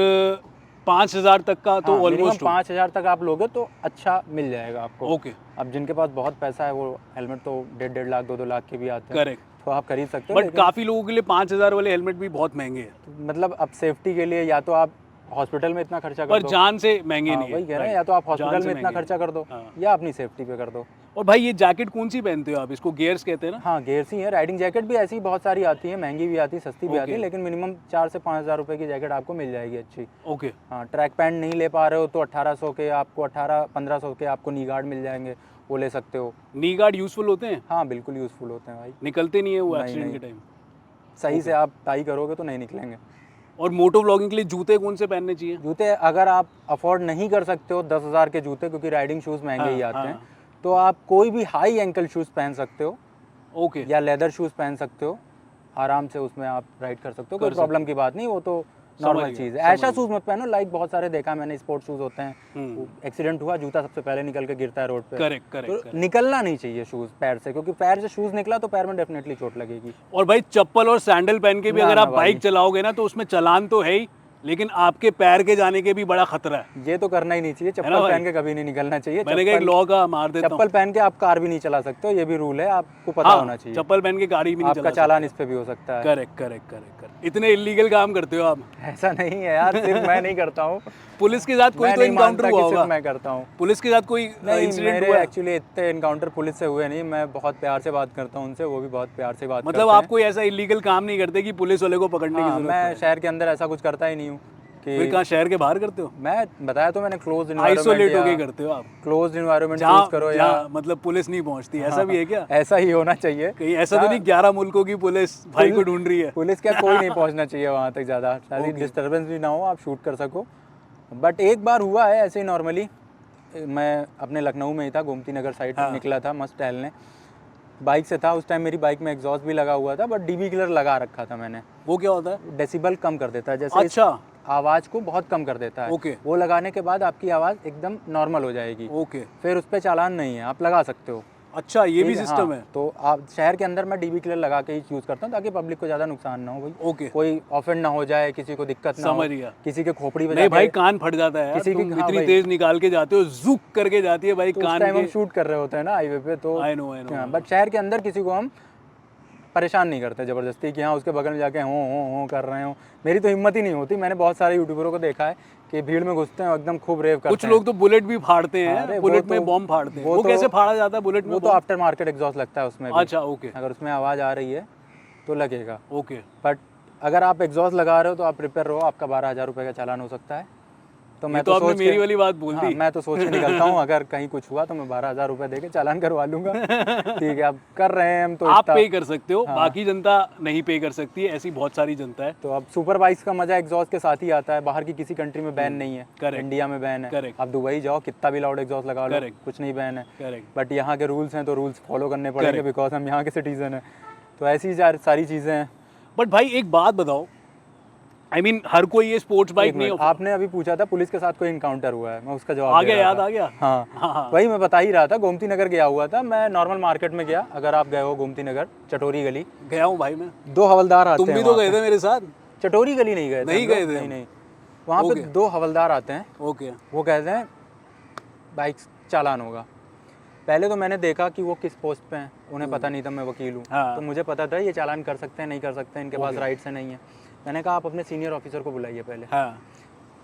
5,000 तक का तो हाँ, मिनिमम ऑलमोस्ट हो। 5,000 तक आप लोगे तो अच्छा मिल जाएगा आपको। ओके। अब जिनके पास बहुत पैसा है वो हेलमेट तो 1.5 लाख 2-2 लाख के भी आते हैं, करेक्ट। तो आप खरीद सकते हो। बट लेकिन काफ़ी लोगों के लिए 5,000 वाले हेलमेट भी बहुत महंगे हैं, मतलब अब सेफ्टी के लिए या तो आप हॉस्पिटल में इतना खर्चा कर पर दो। जान से महंगे हाँ, नहीं है। वही कह रहे हैं, राइट। या तो आप जान हॉस्पिटल से में इतना महंगे खर्चा कर दो, हैं। हाँ। या अपनी सेफ्टी पे कर दो। और भाई ये जैकेट कौन सी पहनते हो आप? इसको गियर्स कहते हैं ना? हाँ, गियर्स ही है। राइडिंग जैकेट भी ऐसी बहुत सारी आती है, महंगी भी आती है, सस्ती भी आती है, ओके। लेकिन मिनिमम 4 से 5,000 रुपये की जैकेट आपको मिल जाएगी अच्छी। ओके। हाँ, ट्रैक पैंट नहीं ले पा रहे हो तो 1800 के आपको 18-1500 के आपको नी गार्ड मिल जाएंगे, वो ले सकते हो। नी गार्ड यूजफुल होते हैं? हाँ, बिल्कुल यूज़फुल होते हैं भाई। निकलते नहीं है वो नहीं, एक्सीडेंट के नहीं। टाइम? सही से आप टाई करोगे तो नहीं निकलेंगे। और मोटो व्लॉगिंग के लिए जूते कौन से पहनने चाहिए? जूते अगर आप अफोर्ड नहीं कर सकते हो 10,000 के जूते, क्योंकि राइडिंग शूज़ महंगे ही हाँ, आते हैं, हाँ। तो आप कोई भी हाई एंकल शूज़ पहन सकते हो, ओके। या लेदर शूज़ पहन सकते हो। आराम से उसमें आप राइड कर सकते हो, कोई कर प्रॉब्लम की बात नहीं, वो तो समझ नॉर्मल गया, चीज़ है। समझ ऐसा गया। शूज़ मत पहनो, लाइक बहुत सारे देखा मैंने, स्पोर्ट्स शूज़ होते हैं, हम्म। एक्सीडेंट हुआ जूता सबसे पहले निकल के गिरता है रोड पे। करेक्ट, करेक्ट, तो करेक्ट। निकलना नहीं चाहिए शूज़ पैर से, क्योंकि पैर से शूज़ निकला तो पैर में डेफिनेटली चोट लगेगी। और भाई चप्पल और सैंडल पहन के भी ना, अगर ना आप भाई। बाइक चलाओगे ना तो उसमें चालान तो है ही, लेकिन आपके पैर के जाने के भी बड़ा खतरा है। ये तो करना ही नहीं चाहिए, ना चप्पल भाई? पहन के कभी नहीं निकलना चाहिए। मैंने कहा एक लॉ का मार देता हूँ। चप्पल पहन के आप कार भी नहीं चला सकते हो, ये भी रूल है, आपको पता हाँ, होना चाहिए। चप्पल पहन के गाड़ी भी नहीं आपका चला चालान इस पे भी हो सकता है। Correct, correct, correct, correct. इतने इलीगल काम करते हो आप। ऐसा नहीं है यार, सिर्फ मैं नहीं करता हूँ। पुलिस के साथ कोई मैं तो नहीं इनकाउंटर मानता हुआ कि सिर्फ होगा? मैं करता हूँ। पुलिस के साथ कोई नहीं, इंसिडेंट मेरे हुआ है? एक्चुअली इतने इनकाउंटर पुलिस से हुए नहीं। मैं बहुत प्यार से बात करता हूँ उनसे, वो भी बहुत प्यार से बात मतलब करते आप हैं। कोई ऐसा इलीगल काम नहीं करते कि पुलिस वाले को पकड़ने की हाँ, जरूरत मैं पड़े? शहर के अंदर ऐसा कुछ करता ही नहीं हूँ फिर कि कहाँ, शहर के बाहर करते हो? मैं बताया तो मैंने, क्लोज इन्वायरमेंट आइसोलेट या होके करते हो आप? क्लोज इन्वायरमेंट जहाँ चूज करो, या जहाँ मतलब पुलिस नहीं पहुँचती, ऐसा भी है क्या? ऐसा ही होना चाहिए। कहीं ऐसा तो नहीं 11 मुल्कों की पुलिस भाई को ढूंढ रही है? पुलिस क्या, कोई नहीं पहुंचना चाहिए वहाँ तक ज़्यादा, ताकि डिस्टर्बेंस भी ना हो, आप शूट कर सको। बट एक बार हुआ है ऐसे ही नॉर्मली, मैं अपने लखनऊ में ही था, गोमती नगर साइड हाँ। निकला था मस्त टहलने, बाइक से था, उस टाइम मेरी बाइक में एग्जॉस्ट भी लगा हुआ था, बट डीबी किलर लगा रखा था मैंने। वो क्या होता है? डेसिबल कम कर देता है, जैसे इस अच्छा आवाज़ को बहुत कम कर देता है। ओके वो लगाने के बाद आपकी आवाज़ एकदम नॉर्मल हो जाएगी, ओके, फिर उस पर चालान नहीं है, आप लगा सकते हो। अच्छा ये भी ठीक है, सिस्टम हाँ, है। तो आप शहर के अंदर मैं डीबी किलर लगा के ही यूज़ करता हूँ ताकि पब्लिक को ज़्यादा नुकसान ना हो भाई, ओके कोई ऑफेंड ना हो जाए, किसी को दिक्कत ना हो, समझ गया। किसी के खोपड़ी पे नहीं भाई जाके- कान फट जाता है यार, किसी की- तुम हाँ इतनी भाई। तेज निकाल के जाते हो, जुक करके जाती है भाई तो उस कान टाइम हम के। शूट कर रहे होते हैं ना हाईवे पे, तो आई नो बट शहर के अंदर किसी को हम परेशान नहीं करते ज़बरदस्ती कि हाँ उसके बगल में जाके हो कर रहे हो। मेरी तो हिम्मत ही नहीं होती। मैंने बहुत सारे यूट्यूबरों को देखा है कि भीड़ में घुसते हैं और एकदम खूब रेव करते कुछ हैं। लोग तो बुलेट भी फाड़ते अरे हैं, वो बुलेट तो- में बॉम्ब फाड़ते हैं। वो वो तो- कैसे फाड़ा जाता है बुलेट में वो तो बॉम्ब? आफ्टर मार्केट एग्जॉस्ट लगता है उसमें भी। अच्छा ओके अगर उसमें आवाज़ आ रही है तो लगेगा, ओके। बट अगर आप एग्जॉस्ट लगा रहे हो तो आप प्रिपेयर रहो, आपका 12,000 रुपये का चालान हो सकता है। तो ये मैं तो आपने सोच मेरी के- वाली बात बोल हाँ, दी। मैं तो सोच के निकलता हूँ अगर कहीं कुछ हुआ तो मैं 12,000 रुपये दे के चालान करवा लूँगा। ठीक है, अब कर रहे हैं हम तो आप इतना- पे कर सकते हो, हाँ। बाकी जनता नहीं पे कर सकती है, ऐसी बहुत सारी जनता है। तो अब सुपर बाइक्स का मजा एग्जॉस्ट के साथ ही आता है। बाहर की किसी कंट्री में बैन नहीं है, Correct. इंडिया में बैन है। Correct. आप दुबई जाओ, कितना भी लाउड एग्जॉस्ट लगा लो, Correct. कुछ नहीं बैन है। करेक्ट बट यहाँ के रूल्स हैं तो रूल्स फॉलो करने पड़ेंगे, Correct. बिकॉज हम यहाँ के सिटीजन हैं। तो ऐसी सारी चीज़ें हैं। बट भाई एक बात बताओ, आई मीन हर कोई ये स्पोर्ट्स बाइक एक नहीं मिनट, आपने अभी पूछा था पुलिस के साथ कोई इनकाउंटर हुआ है, मैं उसका जवाब आ दे गया, रहा याद था। आ गया। हाँ हाँ। वही मैं बता ही रहा था। गोमती नगर गया हुआ था मैं, नॉर्मल मार्केट में गया। अगर आप गए हो गोमती नगर, चटोरी गली, गया हूँ भाई मैं। 2 हवलदार आते तुम हैं भी तो वहाँ गए पे। थे मेरे साथ। चटोरी गली नहीं गए थे नहीं हम लोग, गए थे नहीं हम। नहीं। वहाँ पे ओके। 2 हवलदार आते हैं, ओके वो कहते हैं बाइक चालान होगा। पहले तो मैंने देखा कि वो किस पोस्ट पे हैं, उन्हें पता नहीं था मैं वकील हूँ। हाँ। तो मुझे पता था ये चालान कर सकते हैं नहीं कर सकते हैं, इनके पास ओके। राइट्स है नहीं है। मैंने कहा आप अपने सीनियर ऑफिसर को बुलाइए पहले। हाँ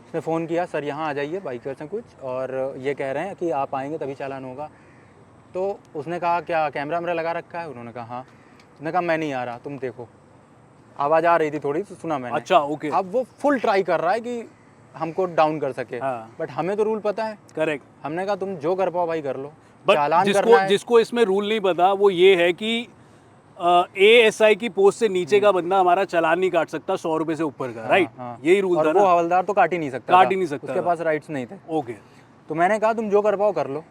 उसने फ़ोन किया, सर यहाँ आ जाइए, बाइकर्स हैं कुछ और ये कह रहे हैं कि आप आएंगे तभी चालान होगा। तो उसने कहा क्या कैमरा वैमरा लगा रखा है? उन्होंने कहा हाँ। उसने कहा मैं नहीं आ रहा, तुम देखो। आवाज़ आ रही थी थोड़ी, तो सुना मैंने। अच्छा ओके। अब वो फुल ट्राई कर रहा है कि हमको डाउन कर सके, हाँ। बट हमें तो रूल पता है। करेक्ट। हमने कहा तुम जो कर पाओ भाई कर लो, बट चालान जिसको करना है। जिसको इसमें रूल नहीं पता वो ये है कि ASI की पोस्ट से नीचे का बंदा हमारा चालान नहीं काट सकता 100 रुपए से ऊपर का, राइट? हाँ। यही रूल और था वो ना? हवलदार तो काट ही नहीं सकता काट था, ही नहीं सकता उसके था। पास राइट्स नहीं थे। ओके तो मैंने कहा तुम जो कर पाओ कर लो,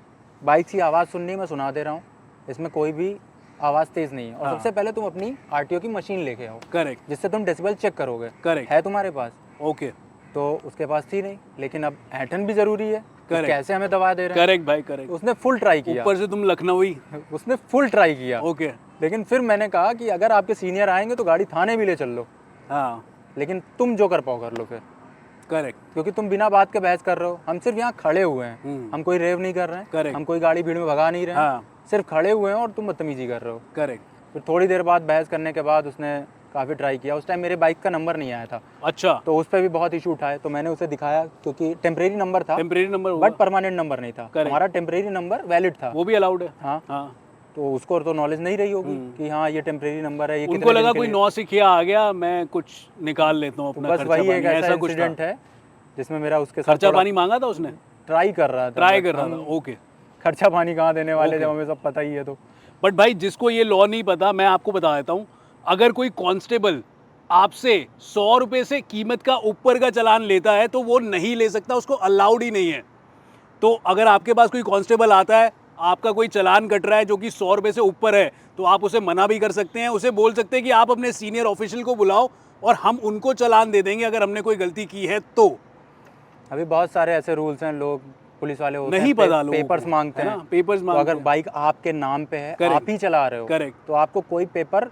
बाइक की आवाज़ सुननी मैं सुना दे रहा हूँ, इसमें कोई भी आवाज़ तेज़ नहीं है। और हाँ। सबसे पहले तुम अपनी RTO की मशीन लेके आओ, करेक्ट जिससे तुम डेसिबल चेक करोगे। करेक्ट है तुम्हारे पास? ओके तो उसके पास थी नहीं, लेकिन अब ऐठन भी ज़रूरी है कि Correct. कैसे हमें दबा दे रहे हैं। करेक्ट भाई करेक्ट। उसने फुल ट्राई किया, ऊपर से तुम लखनऊई। उसने फुल ट्राई किया। ओके लेकिन फिर मैंने कहा कि अगर आपके सीनियर आएंगे तो गाड़ी थाने भी ले चल लो, हाँ लेकिन तुम जो कर पाओ कर लो फिर, करेक्ट क्योंकि तुम बिना बात के बहस कर रहे हो। हम सिर्फ यहाँ खड़े हुए हैं, हम कोई रेव नहीं कर रहे हैं, Correct. हम कोई गाड़ी भीड़ में भगा नहीं रहे हैं, हाँ सिर्फ खड़े हुए हैं और तुम बदतमीजी कर रहे हो। करेक्ट। फिर थोड़ी देर बाद बहस करने के बाद उसने काफ़ी ट्राई किया। उस टाइम मेरे बाइक का नंबर नहीं आया था, अच्छा तो उस पर भी बहुत इशू उठाए। तो मैंने उसे दिखाया, क्योंकि टेम्परेरी नंबर था temporary number but permanent number नहीं था। Correct. हमारा टेम्परेरी नंबर वैलिड था। वो भी अलाउड है। हाँ, हाँ तो उसको तो नॉलेज नहीं रही होगी कि हाँ ये टेम्परेरी नंबर है, ये उनको कितने लगा दिन के कोई लिए- नौसिखिया आ गया, मैं कुछ निकाल लेता हूँ तो अपना बस खर्चा वही एक पानी, ऐसा ऐसा कुछ था। इंसिडेंट है जिसमें मेरा उसके साथ खर्चा पानी मांगा था उसने? ट्राई कर रहा था। ट्राई but कर रहा हम था। ओके। खर्चा पानी कहाँ देने वाले Okay. जब हमें सब पता ही है। तो बट भाई जिसको ये लॉ नहीं पता, मैं आपको बता देता हूँ, अगर कोई कांस्टेबल आपसे 100 रुपए से कीमत का ऊपर का चालान लेता है तो वो नहीं ले सकता, उसको अलाउड ही नहीं है। तो अगर आपके पास कोई कांस्टेबल आता है, आपका कोई चालान कट रहा है जो कि 100 रुपए से ऊपर है, तो आप उसे मना भी कर सकते हैं, उसे बोल सकते हैं कि आप अपने सीनियर ऑफिशियल को बुलाओ और हम उनको चालान दे देंगे अगर हमने कोई गलती की है तो। अभी बहुत सारे ऐसे रूल्स हैं, लोग पुलिस वाले होते नहीं हैं, पता लोगों पेपर्स को, मांगते है हैं। ना? पेपर्स तो मांगते अगर हैं। बाइक आपके नाम पे है, Correct. आप ही चला रहे हो, Correct. तो आपको कोई पेपर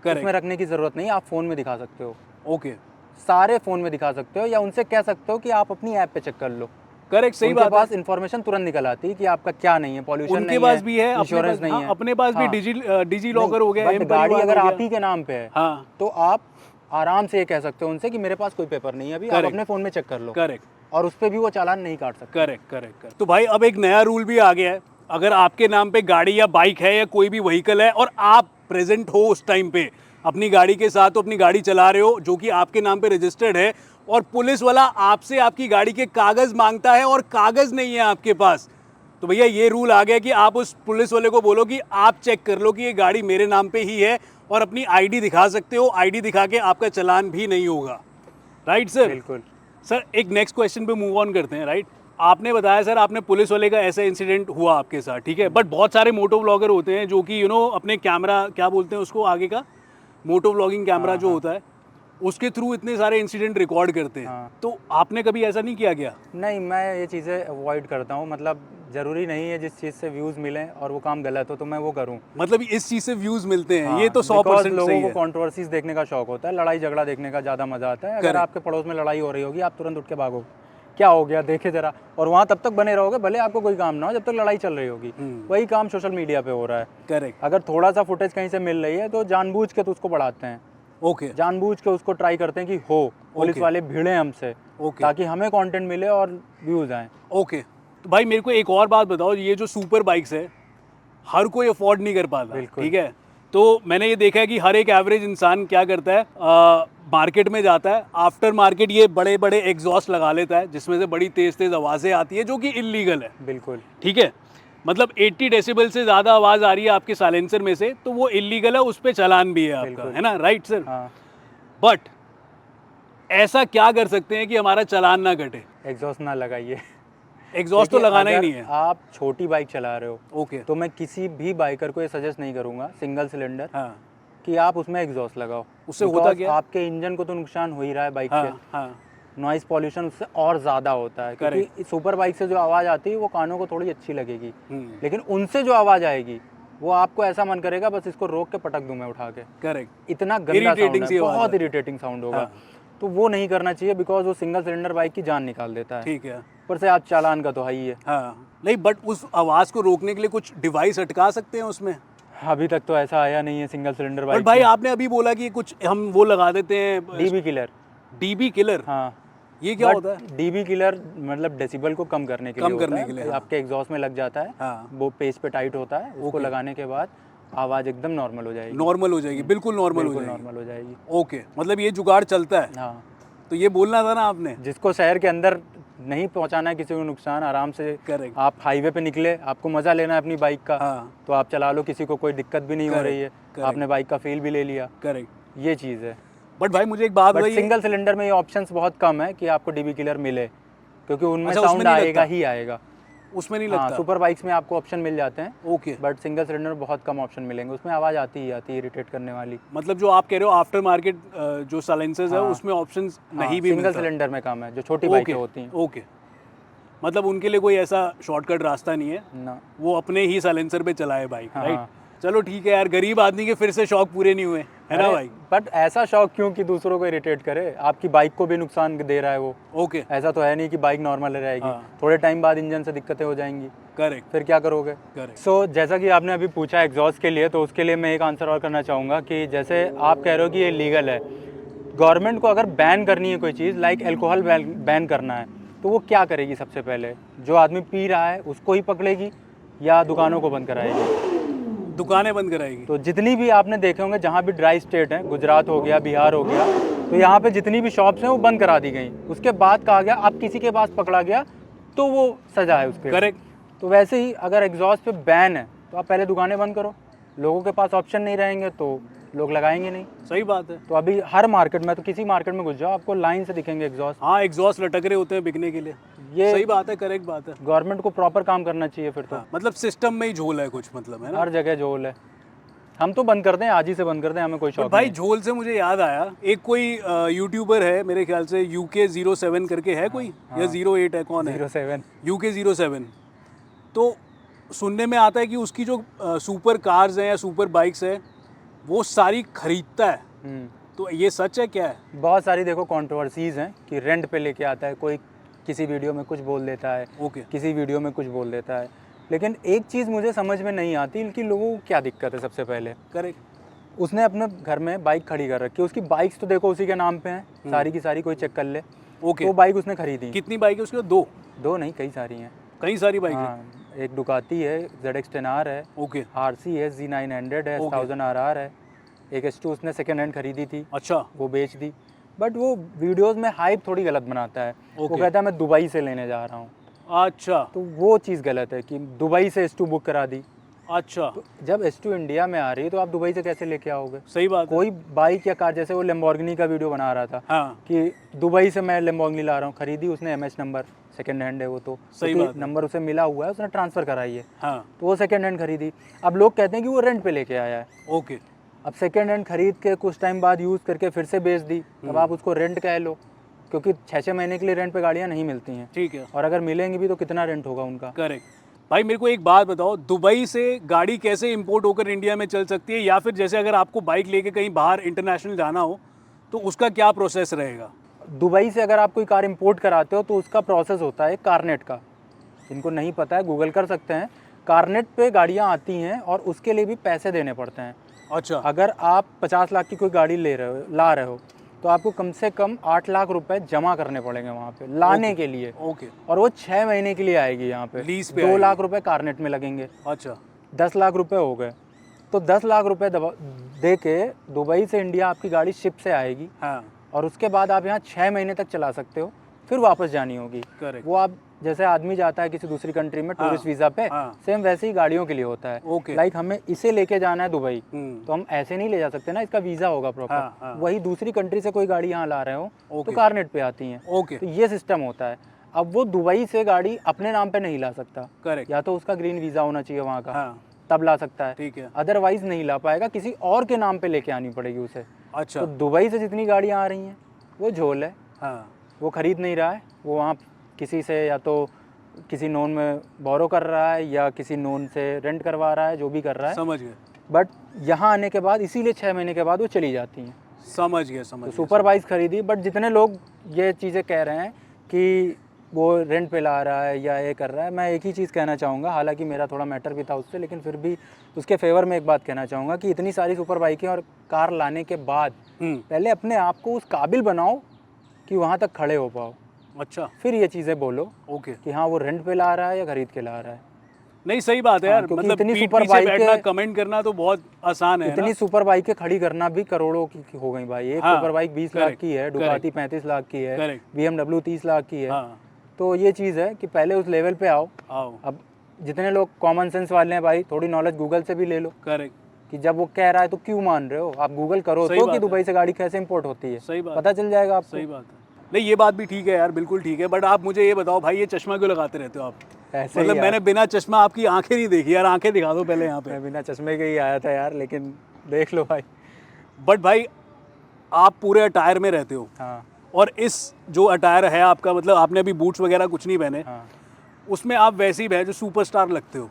करेक्ट उसमें रखने की ज़रूरत नहीं, आप फ़ोन में दिखा सकते हो। ओके सारे फ़ोन में दिखा सकते हो, या उनसे कह सकते हो कि आप अपनी ऐप पे चेक कर लो। करेक्ट सही उनके बात है। पास इन्फॉर्मेशन तुरंत निकल आती है कि आपका क्या नहीं है, पॉल्यूशन उनके नहीं पास है, भी है, अपने इंश्योरेंस पास, नहीं हाँ, है। अपने पास भी हाँ। डिजी लॉकर हो गया, बट एम गाड़ी परिवार अगर हो आप गया। ही के नाम पे है, हाँ तो आप आराम से ये कह सकते हो उनसे कि मेरे पास कोई पेपर नहीं है अभी, आप Correct. अपने फ़ोन में चेक कर लो, करेक्ट और उस पर भी वो चालान नहीं काट सकते। Correct correct. तो भाई अब एक नया रूल भी आ गया है, अगर आपके नाम पे गाड़ी या बाइक है या कोई भी व्हीकल है और आप प्रेजेंट हो उस टाइम पे अपनी गाड़ी के साथ, तो अपनी गाड़ी चला रहे हो जो कि आपके नाम पे रजिस्टर्ड है, और पुलिस वाला आपसे आपकी गाड़ी के कागज़ मांगता है और कागज़ नहीं है आपके पास, तो भैया ये रूल आ गया कि आप उस पुलिस वाले को बोलो कि आप चेक कर लो कि ये गाड़ी मेरे नाम पे ही है, और अपनी आईडी दिखा सकते हो, आईडी दिखा के आपका चालान भी नहीं होगा। Right sir? बिल्कुल। सर एक नेक्स्ट क्वेश्चन पे मूव ऑन करते हैं। राइट, आपने बताया सर, आपने पुलिस वाले का ऐसा इंसिडेंट हुआ आपके साथ, ठीक है, बट बहुत सारे मोटो ब्लॉगर होते हैं जो कि अपने कैमरा, क्या बोलते हैं उसको आगे का, मोटो ब्लॉगिंग कैमरा जो होता है, उसके थ्रू इतने सारे इंसिडेंट रिकॉर्ड करते हैं। हाँ। तो आपने कभी ऐसा नहीं किया क्या? नहीं, मैं ये चीज़ें अवॉइड करता हूँ। मतलब ज़रूरी नहीं है जिस चीज़ से व्यूज़ मिलें और वो काम गलत हो तो मैं वो करूँ। मतलब इस चीज़ से व्यूज़ मिलते हैं, ये हाँ, तो 100% लोगों सही को है। कंट्रोवर्सीज देखने का शौक होता है, लड़ाई झगड़ा देखने का ज़्यादा मज़ा आता है। अगर Correct. आपके पड़ोस में लड़ाई हो रही होगी, आप तुरंत उठ के भागोगे, क्या हो गया देखे जरा, और वहाँ तब तक बने रहोगे भले आपको कोई काम ना हो, जब तक लड़ाई चल रही होगी। वही काम सोशल मीडिया पे हो रहा है। करेक्ट। अगर थोड़ा सा फुटेज कहीं से मिल रही है तो जानबूझ के तो उसको बढ़ाते हैं, ओके। जानबूझ के उसको ट्राई करते हैं कि पुलिस वाले भिड़े हमसे, ओके। ताकि हमें कंटेंट मिले और व्यूज़ आएँ। ओके, तो भाई मेरे को एक और बात बताओ, ये जो सुपर बाइक्स है हर कोई अफोर्ड नहीं कर पाता, बिल्कुल। ठीक है, तो मैंने ये देखा है कि हर एक एवरेज इंसान क्या करता है, मार्केट में जाता है, आफ्टर मार्केट ये बड़े बड़े एग्जॉस्ट लगा लेता है जिसमें से बड़ी तेज तेज आवाज़ें आती है जो कि इलीगल है, बिल्कुल। ठीक है, मतलब 80 डेसिबल से ज़्यादा आवाज़ आ रही है आपके साइलेंसर में से तो वो इलीगल है, उस पर चालान भी है आपका, बिल्कुल। है ना, राइट सर? हाँ, बट ऐसा क्या कर सकते हैं कि हमारा चालान ना कटे? एग्जॉस्ट ना लगाइए। एग्जॉस्ट तो देखिए, लगाना ही अगर नहीं है। आप छोटी बाइक चला रहे हो ओके। तो मैं किसी भी बाइकर को ये सजेस्ट नहीं करूंगा, सिंगल सिलेंडर, हाँ। कि आप उसमें एग्जॉस्ट लगाओ। उससे होता Because क्या है? आपके इंजन को तो नुकसान हो ही रहा है बाइक हाँ के। हाँ। नॉइज पॉल्यूशन उससे और ज़्यादा होता है, क्योंकि सुपर बाइक से जो आवाज़ आती है वो कानों को थोड़ी अच्छी लगेगी, लेकिन उनसे जो आवाज़ आएगी वो आपको ऐसा मन करेगा बस इसको रोक के पटक दूं मैं उठा के। करेक्ट। इतना गंदा साउंड Irritating सी है, आवाज़ बहुत है। इरिटेटिंग साउंड होगा। हाँ। तो वो नहीं करना चाहिए, बिकॉज वो सिंगल सिलेंडर बाइक की जान निकाल देता है। ठीक है। ऊपर से आप चालान का तो है ही है। हाँ, नहीं बट उस आवाज़ को रोकने के लिए कुछ डिवाइस अटका सकते हैं उसमें? अभी तक तो ऐसा आया नहीं है सिंगल सिलेंडर बट बाइक भाई में। आपने अभी बोला कि कुछ हम वो लगा देते हैं डीबी किलर। DB killer. हाँ, ये क्या होता है? डीबी किलर मतलब डेसिबल को कम करने के कम लिए करने होता के लिए, है। हाँ। आपके एग्जॉस्ट में लग जाता है। हाँ। वो पेज पे टाइट होता है, उसको ओके। लगाने के बाद आवाज़ एकदम नॉर्मल हो जाएगी। नॉर्मल हो जाएगी, बिल्कुल नॉर्मल हो बिल्कुल जाएगी। नॉर्मल हो जाएगी। ओके, मतलब ये जुगाड़ चलता है। हाँ, तो ये बोलना था ना आपने। जिसको शहर के अंदर नहीं पहुंचाना है किसी को नुकसान, आराम से करेक्ट। आप हाईवे पे निकले, आपको मज़ा लेना है अपनी बाइक का, हाँ। तो आप चला लो, किसी को कोई दिक्कत भी नहीं हो रही है, Correct. आपने बाइक का फील भी ले लिया। करेक्ट। ये चीज़ है। बट भाई मुझे एक बात बट बताइए। सिंगल सिलेंडर में ये ऑप्शंस बहुत कम है कि आपको डीबी किलर मिले, क्योंकि उनमें अच्छा, उसमें साउंड नहीं आएगा लगता? ही आएगा। उसमें नहीं हाँ, लगता? सुपर बाइक्स में आपको ऑप्शन मिल जाते हैं, ओके। बट सिंगल सिलेंडर में बहुत कम ऑप्शन मिलेंगे, उसमें आवाज़ आती ही आती है इरिटेट करने वाली। मतलब जो आप कह रहे हो आफ्टर मार्केट जो साइलेंसर्स है हाँ। उसमें ऑप्शंस हाँ, नहीं भी सिंगल मिलता? सिलेंडर में कम है, जो छोटी बाइकें होती हैं ओके, मतलब उनके लिए कोई ऐसा शॉर्टकट रास्ता नहीं है, ना। वो अपने ही साइलेंसर पे चलाए बाइक, हाँ। राइट? चलो ठीक है यार, गरीब आदमी के फिर से शौक पूरे नहीं हुए, है ना भाई? बट ऐसा शौक क्यों कि दूसरों को इरिटेट करे, आपकी बाइक को भी नुकसान दे रहा है वो। ओके। ऐसा तो है नहीं कि बाइक नॉर्मल रहेगी। हाँ। थोड़े टाइम बाद इंजन से दिक्कतें हो जाएंगी, करेक्ट। फिर क्या करोगे? करेक्ट। सो जैसा कि आपने अभी पूछा एग्जॉस्ट के लिए, तो उसके लिए मैं एक आंसर और करना चाहूँगा कि जैसे आप कह रहे हो कि ये लीगल है, गवर्नमेंट को अगर बैन करनी है कोई चीज़, लाइक अल्कोहल बैन करना है, तो वो क्या करेगी? सबसे पहले जो आदमी पी रहा है उसको ही पकड़ेगी या दुकानों को बंद कराएगी? दुकानें बंद कराएगी। तो जितनी भी आपने देखे होंगे जहाँ भी ड्राई स्टेट है, गुजरात हो गया, बिहार हो गया, तो यहाँ पे जितनी भी शॉप्स हैं वो बंद करा दी गई। उसके बाद कहा गया आप किसी के पास पकड़ा गया तो वो सजा है उसके। करेक्ट। तो वैसे ही अगर एग्जॉस्ट पे बैन है तो आप पहले दुकानें बंद करो, लोगों के पास ऑप्शन नहीं रहेंगे तो लोग लगाएंगे नहीं। सही बात है। तो अभी हर मार्केट में, तो किसी मार्केट में घुस जाओ, आपको लाइन से दिखेंगे एग्जॉस्ट। हाँ, एग्जॉस्ट लटक रहे होते हैं बिकने के लिए। ये सही बात है, करेक्ट बात है। गवर्नमेंट को प्रॉपर काम करना चाहिए फिर तो। हाँ, मतलब सिस्टम में ही झोल है कुछ, मतलब है ना? हर जगह झोल है। हम तो बंद कर दें, आज ही से बंद कर दें, हमें कोई शौक भाई नहीं। झोल से मुझे याद आया, एक कोई यूट्यूबर है मेरे ख्याल से, UK07 करके है कोई, या 08 है, कौन है? 07। UK07। तो सुनने में आता है कि उसकी जो सुपर कार्स हैं या सुपर बाइक्स है वो सारी खरीदता है। तो ये सच है क्या है? बहुत सारी देखो कंट्रोवर्सीज हैं कि रेंट पे लेके आता है, कोई किसी वीडियो में कुछ बोल देता है, ओके। किसी वीडियो में कुछ बोल देता है। लेकिन एक चीज़ मुझे समझ में नहीं आती कि लोगों को क्या दिक्कत है। सबसे पहले करेक्ट। उसने अपने घर में बाइक खड़ी कर रखी है, उसकी बाइक्स तो देखो उसी के नाम पे हैं, सारी की सारी, कोई चेक कर ले। ओके। तो बाइक उसने खरीदी। कितनी बाइक है उसके? दो? दो नहीं, कई सारी हैं। कई सारी बाइक है। हाँ, एक डुकाती है, ZX10R है, ओके। RC है, Z900 है, ओके। 1000RR है, एक S2 उसने सेकेंड हैंड खरीदी थी, अच्छा। वो बेच दी। बट वो वीडियोस में हाइप थोड़ी गलत बनाता है। वो ओके। कहता है मैं दुबई से लेने जा रहा हूँ, अच्छा। तो वो चीज़ गलत है कि दुबई से S2 बुक करा दी। अच्छा। तो जब S2 इंडिया में आ रही है तो आप दुबई से कैसे लेके आओगे? सही बात है। कोई बाइक या कार, जैसे वो लैम्बोर्गिनी का वीडियो बना रहा था हाँ। कि दुबई से मैं लैम्बोर्गिनी ला रहा हूँ, खरीदी उसने MS नंबर, सेकंड हैंड है वो तो, सही क्योंकि बात है। नंबर उसे मिला हुआ है, उसने ट्रांसफ़र कराई है, हाँ तो वो सेकंड हैंड खरीदी। अब लोग कहते हैं कि वो रेंट पे लेके आया है। ओके। अब सेकंड हैंड खरीद के कुछ टाइम बाद यूज़ करके फिर से बेच दी, तब आप उसको रेंट कह लो, क्योंकि 6-6 महीने के लिए रेंट पे गाड़ियाँ नहीं मिलती हैं, ठीक है, और अगर मिलेंगी भी तो कितना रेंट होगा उनका। करेक्ट। भाई मेरे को एक बात बताओ, दुबई से गाड़ी कैसे इंपोर्ट होकर इंडिया में चल सकती है, या फिर जैसे अगर आपको बाइक लेके कहीं बाहर इंटरनेशनल जाना हो तो उसका क्या प्रोसेस रहेगा? दुबई से अगर आप कोई कार इंपोर्ट कराते हो तो उसका प्रोसेस होता है कारनेट का। जिनको नहीं पता है गूगल कर सकते हैं। कारनेट पे गाड़ियाँ आती हैं और उसके लिए भी पैसे देने पड़ते हैं। अच्छा अगर आप 50 लाख की कोई गाड़ी ला रहे हो तो आपको कम से कम 8 लाख रुपए जमा करने पड़ेंगे वहाँ पे लाने के लिए, ओके। और वो 6 महीने के लिए आएगी यहाँ पे। लीज पे 2 आएगी। लाख रुपए कारनेट में लगेंगे, अच्छा 10 लाख रुपए हो गए। तो 10 लाख रुपए दे के दुबई से इंडिया आपकी गाड़ी शिप से आएगी, हाँ और उसके बाद आप यहाँ 6 महीने तक चला सकते हो, फिर वापस जानी होगी। करेक्ट। वो आप जैसे आदमी जाता है किसी दूसरी कंट्री में टूरिस्ट वीज़ा पे, हाँ। सेम वैसे ही गाड़ियों के लिए होता है। ओके। लाइक हमें इसे लेके जाना है दुबई, हम्म, तो हम ऐसे नहीं ले जा सकते ना, इसका वीज़ा होगा हाँ, प्रॉपर। हाँ। वही दूसरी कंट्री से कोई गाड़ी यहाँ ला रहे हो तो ओके। कारनेट पे आती हैं। ओके तो ये सिस्टम होता है। अब वो दुबई से गाड़ी अपने नाम पे नहीं ला सकता, करेक्ट। या तो उसका ग्रीन वीज़ा होना चाहिए वहाँ का, हाँ तब ला सकता है, ठीक है। अदरवाइज नहीं ला पाएगा, किसी और के नाम पे लेके आनी पड़ेगी उसे। अच्छा तो दुबई से जितनी गाड़ियाँ आ रही हैं वो झोल है, हाँ वो खरीद नहीं रहा है, वो वहाँ किसी से या तो किसी नोन में बोरो कर रहा है या किसी नोन से रेंट करवा रहा है, जो भी कर रहा है। समझ गए बट यहाँ आने के बाद इसीलिए 6 महीने के बाद वो चली जाती हैं। समझ गए समझ तो गए। सुपर बाइक खरीदी, बट जितने लोग ये चीज़ें कह रहे हैं कि वो रेंट पे ला रहा है या ये कर रहा है, मैं एक ही चीज़ कहना चाहूँगा, हालांकि मेरा थोड़ा मैटर भी था उससे, लेकिन फिर भी उसके फेवर में एक बात कहना चाहूँगा कि इतनी सारी सुपर बाइकें और कार लाने के बाद पहले अपने आप को उस काबिल बनाओ कि वहाँ तक खड़े हो पाओ, अच्छा फिर ये चीज़ें बोलो ओके। कि हाँ वो रेंट पे ला रहा है या खरीद के ला रहा है। नहीं सही बात है हाँ, यार, क्योंकि मतलब इतनी पीठ सुपर पीछे बाइकें- बैठना कमेंट करना तो बहुत आसान है ना? इतनी सुपर बाइकें खड़ी करना भी करोड़ों की हो गई भाई। एक हाँ, सुपर बाइक 20 लाख correct, की है, डुकाटी 35 लाख की है, Correct. BMW 30 लाख की है। हाँ तो ये चीज़ है कि पहले उस लेवल पे आओ। आओ अब जितने लोग कॉमन सेंस वाले हैं भाई, थोड़ी नॉलेज गूगल से भी ले लो करेक्ट। कि जब वो कह रहा है तो क्यों मान रहे हो। आप गूगल करो सही तो बात कि है। दुबई से गाड़ी कैसे इंपोर्ट होती है, सही बात पता चल जाएगा आपको। सही बात है। नहीं ये बात भी ठीक है यार, बिल्कुल ठीक है, बट आप मुझे ये बताओ भाई, ये चश्मा क्यों लगाते रहते हो आप? ऐसे ही मतलब यार। मैंने बिना चश्मा आपकी आंखें नहीं देखी यार, आंखें दिखा दो पहले यहाँ पे। मैं बिना चश्मे के ही आया था यार, लेकिन देख लो भाई। बट भाई आप पूरे अटायर में रहते हो, हाँ और इस जो अटायर है आपका, मतलब आपने अभी बूट्स वगैरह कुछ नहीं पहने, हाँ। उसमें आप वैसे ही जो सुपरस्टार लगते हो।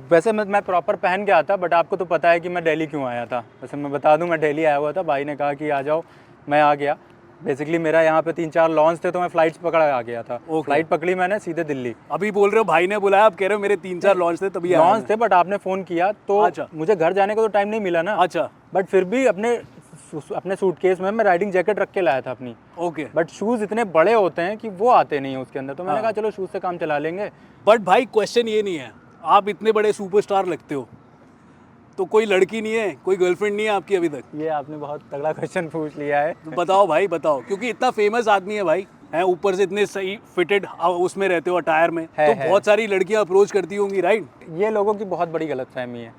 वैसे मैं प्रॉपर पहन के आता, बट आपको तो पता है कि मैं दिल्ली क्यों आया था। वैसे मैं बता दूं, मैं दिल्ली आया हुआ था, भाई ने कहा कि आ जाओ, मैं आ गया। बेसिकली मेरा यहाँ पे 3-4 लॉन्च थे, तो मैं फ्लाइट्स पकड़ आ गया था। Okay. फ्लाइट पकड़ी मैंने सीधे दिल्ली। अभी बोल रहे हो भाई ने बुलाया, आप कह रहे हो मेरे 3-4 लॉन्च थे तभी आया लॉन्च थे, बट आपने फ़ोन किया तो अच्छा। मुझे घर जाने को तो टाइम नहीं मिला ना। मैं। अच्छा बट फिर भी अपने सूटकेस में मैं राइडिंग जैकेट रख के लाया था अपनी। ओके। बट शूज़ इतने बड़े होते हैं कि वो आते नहीं है उसके अंदर, तो मैंने कहा चलो शूज़ से काम चला लेंगे। बट भाई क्वेश्चन ये नहीं है, आप इतने बड़े सुपरस्टार लगते हो तो कोई लड़की नहीं है, कोई गर्लफ्रेंड नहीं है आपकी अभी तक? ये आपने बहुत तगड़ा क्वेश्चन पूछ लिया है। तो बताओ भाई बताओ, क्योंकि इतना फेमस आदमी है भाई, है ऊपर से इतने सही फिटेड उसमें रहते हो अटायर में, तो बहुत सारी लड़कियां अप्रोच करती होंगी राइट? ये लोगों की बहुत बड़ी गलतफहमी है।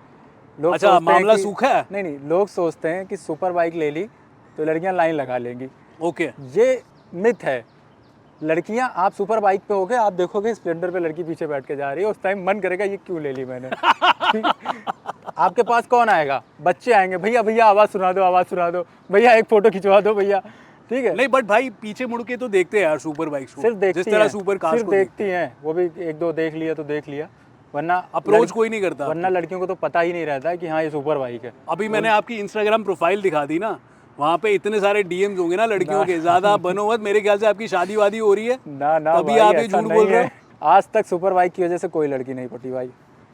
लोग अच्छा, सोचते हैं मामला कि- सूखा है? नहीं, लोग सोचते हैं कि सुपर बाइक ले ली तो लड़कियां लाइन लगा लेंगी। ओके ये मिथ है। लड़कियां, आप सुपर बाइक पे होगे, आप देखोगे स्प्लेंडर पे लड़की पीछे बैठ के जा रही है, उस टाइम मन करेगा ये क्यों ले ली मैंने। ठीक है? आपके पास कौन आएगा? बच्चे आएंगे, भैया भैया आवाज़ सुना दो, भैया एक फ़ोटो खिंचवा दो भैया। ठीक है, नहीं बट भाई पीछे मुड़ के तो देखते हैं यार सुपर बाइक्स को, सिर्फ देखती जिस तरह हैं, सुपर कार्स सिर्फ को देखती हैं। वो भी 1-2 देख लिया तो देख लिया, वरना अप्रोच कोई नहीं करता। वरना लड़कियों को तो पता ही नहीं रहता है कि हाँ ये सुपर बाइक है। अभी मैंने आपकी इंस्टाग्राम प्रोफाइल दिखा दी ना, वहाँ पे इतने सारे डीएम्स होंगे ना लड़कियों के, ज्यादा बनो मत, मेरे ख्याल से आपकी शादी वादी हो रही है ना तभी भाई, आप ये ऐसा झूठ नहीं बोल रहे है। हो। आज तक सुपर बाइक की वजह से कोई लड़की नहीं पटी भाई,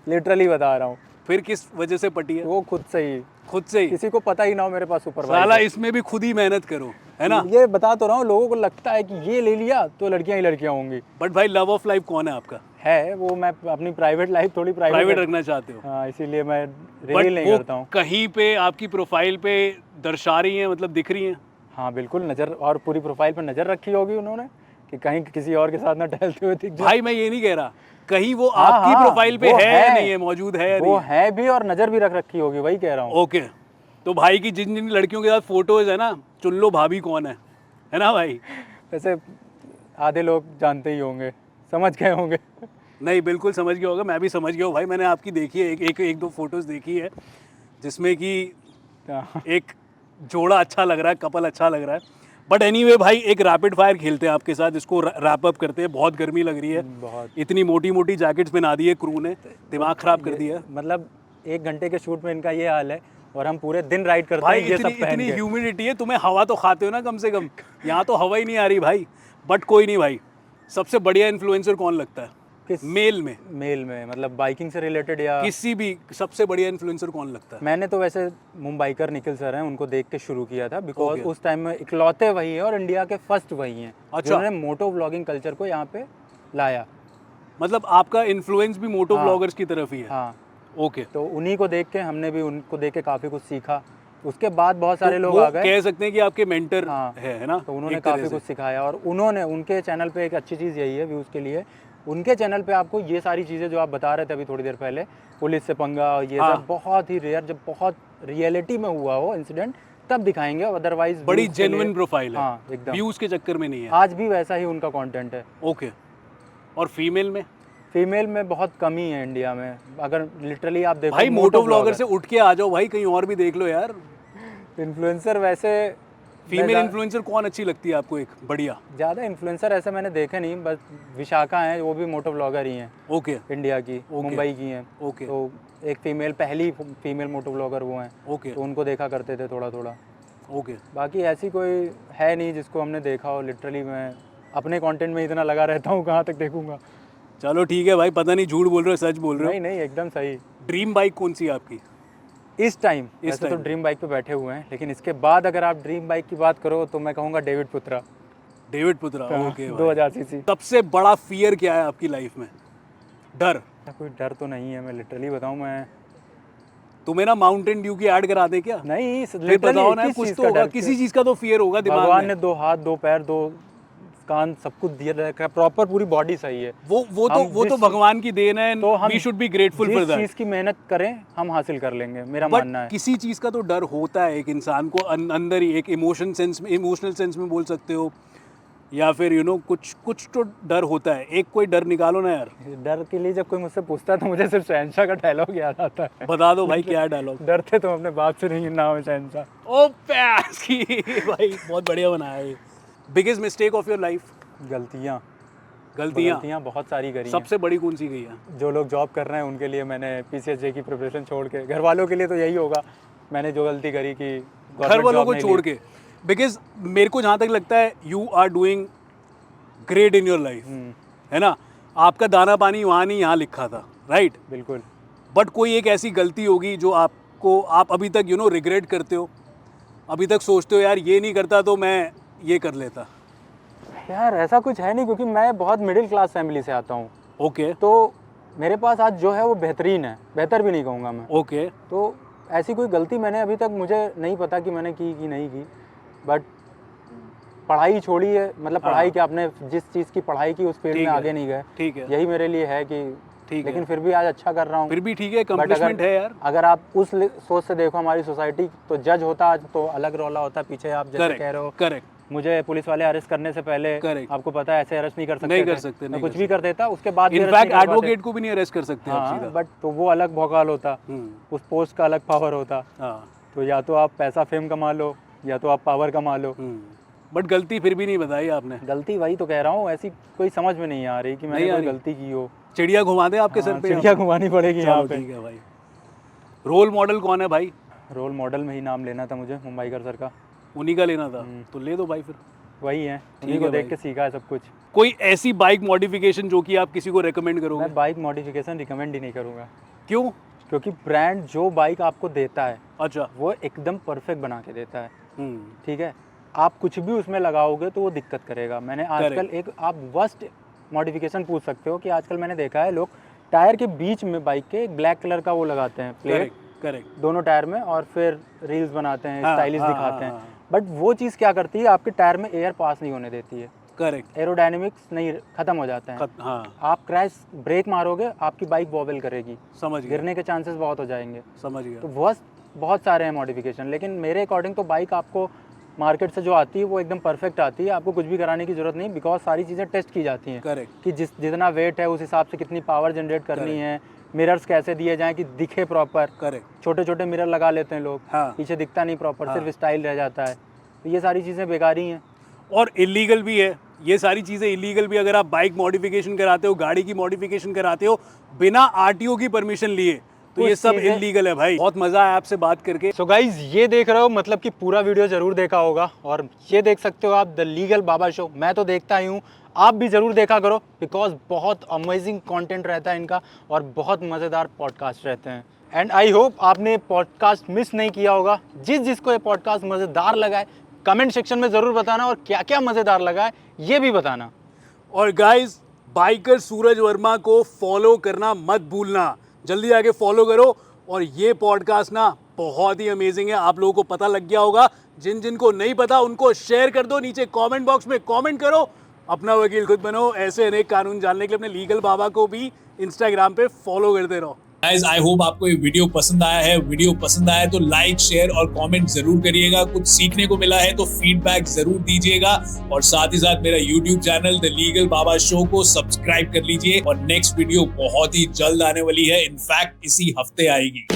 लिटरली बता रहा हूँ। फिर किस वजह से पटी है? वो खुद से ही, खुद से ही? किसी को पता ही ना हो मेरे पास सुपर बाइक साला है। इसमें भी खुद ही मेहनत करो, है ना? ये बता तो रहा हूँ, लोगों को लगता है कि ये ले लिया तो लड़कियां ही लड़कियां होंगी। बट भाई लव ऑफ लाइफ कौन है आपका? है वो, मैं अपनी प्राइवेट लाइफ थोड़ी प्राइवेट रखना चाहते हो? हाँ, इसीलिए मैं बट रिवील नहीं वो करता हूँ। कहीं पे आपकी प्रोफाइल पे दर्शा रही हैं, मतलब दिख रही हैं? हाँ बिल्कुल, नज़र, और पूरी प्रोफाइल पर नज़र रखी होगी उन्होंने कि कहीं किसी और के साथ ना टहलते हुए दिख जाए। भाई मैं ये नहीं कह रहा, कहीं वो हाँ, आपकी हाँ, प्रोफाइल पे वो है या है। नहीं है, मौजूद है या वो नहीं? है भी, और नज़र भी रख रखी होगी, वही कह रहा हूँ। ओके, तो भाई की जिन जिन लड़कियों के साथ फोटोज है ना, चुन लो भाभी कौन है ना भाई? वैसे आधे लोग जानते ही होंगे, समझ गए होंगे। नहीं बिल्कुल समझ गया होगा, मैं भी समझ गया हूँ भाई, मैंने आपकी देखी है, एक दो फोटोज़ देखी है जिसमें कि हाँ, एक जोड़ा अच्छा लग रहा है, कपल अच्छा लग रहा है। बट एनीवे भाई, एक रैपिड फायर खेलते हैं आपके साथ, इसको रैप अप करते हैं। बहुत गर्मी लग रही है, बहुत। इतनी मोटी मोटी जैकेट्स पहना दी है क्रू ने, दिमाग ख़राब कर दिया है। मतलब 1 घंटे के शूट में इनका ये हाल है और हम पूरे दिन राइड करते भाई हैं ये इतनी सब पहन इतनी के। ह्यूमिडिटी है, तुम्हें हवा तो खाते हो ना कम से कम, यहाँ तो हवा ही नहीं आ रही भाई। बट कोई नहीं भाई, सबसे बढ़िया इन्फ्लुएंसर कौन लगता है किस मेल में? मेल में मतलब बाइकिंग से रिलेटेड या किसी भी, सबसे बढ़िया इन्फ्लुएंसर कौन लगता है? मैंने तो वैसे मुंबईकर निखिल सर हैं, उनको देख के शुरू किया था बिकॉज Okay. उस टाइम में इकलौते वही हैं और इंडिया के फर्स्ट वही हैं अच्छा। जिन्होंने मोटो व्लॉगिंग कल्चर को यहाँ पे लाया। मतलब आपका इन्फ्लुएंस भी मोटो हाँ। ब्लॉगर्स की तरफ ही है? हाँ, ओके। तो उन्हीं को देख के हमने भी उनको देख के काफ़ी कुछ सीखा। उसके बाद बहुत सारे तो लोग वो आ गए। कह सकते हैं कि आपके मेंटर हाँ, है ना? तो उन्होंने एक तरह काफ़ी से। कुछ सिखाया और उन्होंने उनके चैनल पे एक अच्छी चीज़ यही है व्यूज़ के लिए, उनके चैनल पे आपको ये सारी चीज़ें जो आप बता रहे थे अभी थोड़ी देर पहले, पुलिस से पंगा और ये हाँ। सब बहुत ही रेयर, जब बहुत रियलिटी में हुआ हो इंसिडेंट तब दिखाएंगे, अदरवाइज बड़ी जेन्युइन प्रोफाइल है। हाँ एकदम, व्यूज के चक्कर में नहीं है। आज भी वैसा ही उनका कंटेंट है। ओके। और फीमेल में? फीमेल में बहुत कमी है इंडिया में, अगर लिटरली आप देखो भाई मोटो ब्लॉगर से उठ के आ जाओ भाई, कहीं और भी देख लो यार। इन्फ्लुएंसर वैसे फीमेल इन्फ्लुएंसर कौन अच्छी लगती है आपको एक बढ़िया? ज़्यादा इन्फ्लुएंसर ऐसे मैंने देखे नहीं, बस विशाखा हैं, वो भी मोटो ब्लॉगर ही हैं ओके इंडिया की, मुंबई की हैं। ओके तो एक फीमेल, पहली फीमेल मोटो ब्लॉगर वो हैं, ओके तो उनको देखा करते थे थोड़ा थोड़ा। ओके। बाकी ऐसी कोई है नहीं जिसको हमने देखा हो। लिटरली मैं अपने कंटेंट में इतना लगा रहता हूँ, कहाँ तक देखूंगा। चलो ठीक है भाई, पता नहीं झूठ बोल रहे हो सच बोल रहे नहीं नहीं, एकदम सही। हो। ड्रीम बाइक कौन सी है आपकी? इस टाइम वैसे तो time? ड्रीम बाइक पे बैठे हुए हैं, लेकिन इसके बाद अगर आप ड्रीम बाइक की बात करो तो मैं कहूँगा डेविड पुत्रा। डेविड पुत्रा। ओके। 2000 सीसी। सबसे बड़ा फियर क्या है आपकी लाइफ में? डर? कोई डर तो नहीं है, मैं लिटरली बताऊँ मैं तुम्हें ना माउंटेन ड्यू की ऐड करा दे क्या? नहीं, फिर बताओ ना, कुछ तो होगा, किसी चीज का तो फियर होगा दिमाग भगवान में। ने 2 हाथ 2 पैर 2 कान सब कुछ दिया रखा है, प्रॉपर पूरी बॉडी सही है। वो हम तो जिस- भगवान की देन है, तो हम we should be grateful for जिस दैट। चीज़ की मेहनत करें हम हासिल कर लेंगे, मेरा मानना बट है। किसी चीज का तो डर होता है एक इंसान को अंदर ही, एक इमोशनल सेंस में बोल सकते हो, या फिर कुछ कुछ तो डर होता है। एक कोई डर निकालो ना यार। डर के लिए जब कोई मुझसे पूछता है तो मुझे सिर्फ शहंशाह का डायलॉग याद आता है। बता दो भाई क्या डायलॉग? डरते तो अपने बाप से नहीं, नाम है शहंशाह। ओ प्यास की भाई, बहुत बढ़िया बनाया है। Biggest mistake of your life? गलतियाँ बहुत सारी करी हैं। सबसे बड़ी कौन सी गई है? जो लोग जॉब कर रहे हैं उनके लिए मैंने पीसीएसजे की प्रिपरेशन छोड़ के, घर वालों के लिए तो यही होगा, मैंने जो गलती करी कि घर वालों को छोड़ के। बिकॉज मेरे को जहाँ तक लगता है you are doing great in your life, है ना? आपका दाना पानी वहाँ नहीं, यहाँ लिखा था, राइट? बिल्कुल। बट कोई एक ऐसी गलती होगी जो आप अभी तक रिग्रेट करते हो, अभी तक सोचते हो यार ये नहीं करता तो मैं ये कर लेता? यार ऐसा कुछ है नहीं, क्योंकि मैं बहुत मिडिल क्लास फैमिली से आता हूँ। ओके तो मेरे पास आज जो है वो बेहतरीन है, बेहतर भी नहीं कहूँगा मैं। ओके। तो ऐसी कोई गलती मैंने अभी तक, मुझे नहीं पता कि मैंने की नहीं की, बट पढ़ाई छोड़ी है, मतलब पढ़ाई क्या, आपने जिस चीज़ की पढ़ाई की उस फील्ड में आगे नहीं गए, ठीक है, यही मेरे लिए है कि ठीक लेकिन है, फिर भी आज अच्छा कर रहा हूँ। फिर भी ठीक है, अकम्प्लिशमेंट है यार। अगर आप उस सोच से देखो हमारी सोसाइटी, तो जज होता आज तो अलग रौला होता। पीछे आप जैसे कह रहे हो, करेक्ट, मुझे पुलिस वाले अरेस्ट करने से पहले Correct. आपको पता है ऐसे अरेस्ट नहीं कर सकते, नहीं कर सकते, मैं नहीं कुछ कर भी कर देता, उसके बाद इनफैक्ट एडवोकेट को भी नहीं अरेस्ट कर सकते आप सीधा। बट तो वो अलग भौकाल होता, उस पोस्ट का अलग पावर होता। हाँ। तो या तो आप पैसा फेम कमा लो या तो आप पावर कमा लो। बट गलती फिर भी नहीं बताई आपने। गलती वही तो कह रहा हूँ, ऐसी कोई समझ में नहीं आ रही कि मैंने कोई गलती की हो। चिड़िया घुमा दे आपके सर पे, चिड़िया घुमानी पड़ेगी यहाँ पे। ठीक है भाई। रोल मॉडल कौन है भाई? रोल मॉडल में ही नाम लेना था मुझे, मुंबईकर सर का। उन्हीं का लेना था तो ले दो भाई फिर। वही है, उन्हीं को देख के सीखा है सब कुछ। कोई ऐसी बाइक मॉडिफिकेशन जो कि आप किसी को रेकमेंड करोगे? मैं बाइक मॉडिफिकेशन रिकमेंड ही नहीं करूँगा। क्यों? क्योंकि ब्रांड जो बाइक आपको देता है, अच्छा, वो एकदम परफेक्ट बना के देता है। ठीक है, आप कुछ भी उसमें लगाओगे तो वो दिक्कत करेगा। मैंने आजकल एक, आप वर्स्ट मॉडिफिकेशन पूछ सकते हो कि आजकल मैंने देखा है लोग टायर के बीच में बाइक के एक ब्लैक कलर का वो लगाते हैं, प्लेट करेक्ट, दोनों टायर में, और फिर रील्स बनाते हैं, स्टाइलिश दिखाते हैं। हाँ। बट वो चीज़ क्या करती है, आपके टायर में एयर पास नहीं होने देती है। करेक्ट, एरोडायनेमिक्स नहीं, खत्म हो जाते हैं। हाँ, आप क्रैश ब्रेक मारोगे, आपकी बाइक वॉबल करेगी, समझ गया, गिरने के चांसेस बहुत हो जाएंगे। समझ गया। तो बहुत सारे हैं मॉडिफिकेशन, लेकिन मेरे अकॉर्डिंग तो बाइक आपको मार्केट से जो आती है वो एकदम परफेक्ट आती है, आपको कुछ भी कराने की जरूरत नहीं, बिकॉज सारी चीज़ें टेस्ट की जाती हैं करेक्ट कि जितना वेट है उस हिसाब से कितनी पावर जनरेट करनी है, मिरर्स कैसे दिए जाएं कि दिखे प्रॉपर। करेक्ट छोटे छोटे मिरर लगा लेते हैं लोग, हाँ। पीछे दिखता नहीं प्रॉपर, हाँ। सिर्फ स्टाइल रह जाता है। तो ये सारी चीज़ें बेकार ही हैं। और इलीगल भी है ये सारी चीज़ें, इलीगल भी। अगर आप बाइक मॉडिफिकेशन कराते हो, गाड़ी की मॉडिफिकेशन कराते हो बिना आरटीओ की परमिशन लिए, तो ये सब इलीगल है भाई। बहुत मज़ा आया आपसे बात करके। सो गाइज ये देख रहे हो, मतलब कि पूरा वीडियो जरूर देखा होगा, और ये देख सकते हो आप द लीगल बाबा शो। मैं तो देखता ही हूँ, आप भी ज़रूर देखा करो, बिकॉज बहुत अमेजिंग कंटेंट रहता है इनका और बहुत मज़ेदार पॉडकास्ट रहते हैं। एंड आई होप आपने पॉडकास्ट मिस नहीं किया होगा। जिसको ये पॉडकास्ट मज़ेदार लगा है कमेंट सेक्शन में ज़रूर बताना, और क्या क्या मज़ेदार लगा है ये भी बताना। और गाइस, बाइकर सूरज वर्मा को फॉलो करना मत भूलना, जल्दी आके फॉलो करो। और ये पॉडकास्ट ना बहुत ही अमेजिंग है, आप लोगों को पता लग गया होगा। जिन जिन को नहीं पता उनको शेयर कर दो, नीचे कमेंट बॉक्स में कमेंट करो, अपना वकील खुद बनो। ऐसे अनेक कानून जानने के लिए अपने लीगल बाबा को भी इंस्टाग्राम पे फॉलो करते रहो। गाइस, आई होप आपको ये वीडियो पसंद आया है। वीडियो पसंद आया तो लाइक, शेयर और कमेंट जरूर करिएगा। कुछ सीखने को मिला है तो फीडबैक जरूर दीजिएगा, और साथ ही साथ मेरा YouTube channel the legal Baba show को सब्सक्राइब कर लीजिए। और नेक्स्ट वीडियो बहुत ही जल्द आने वाली है, इनफैक्ट इसी हफ्ते आएगी।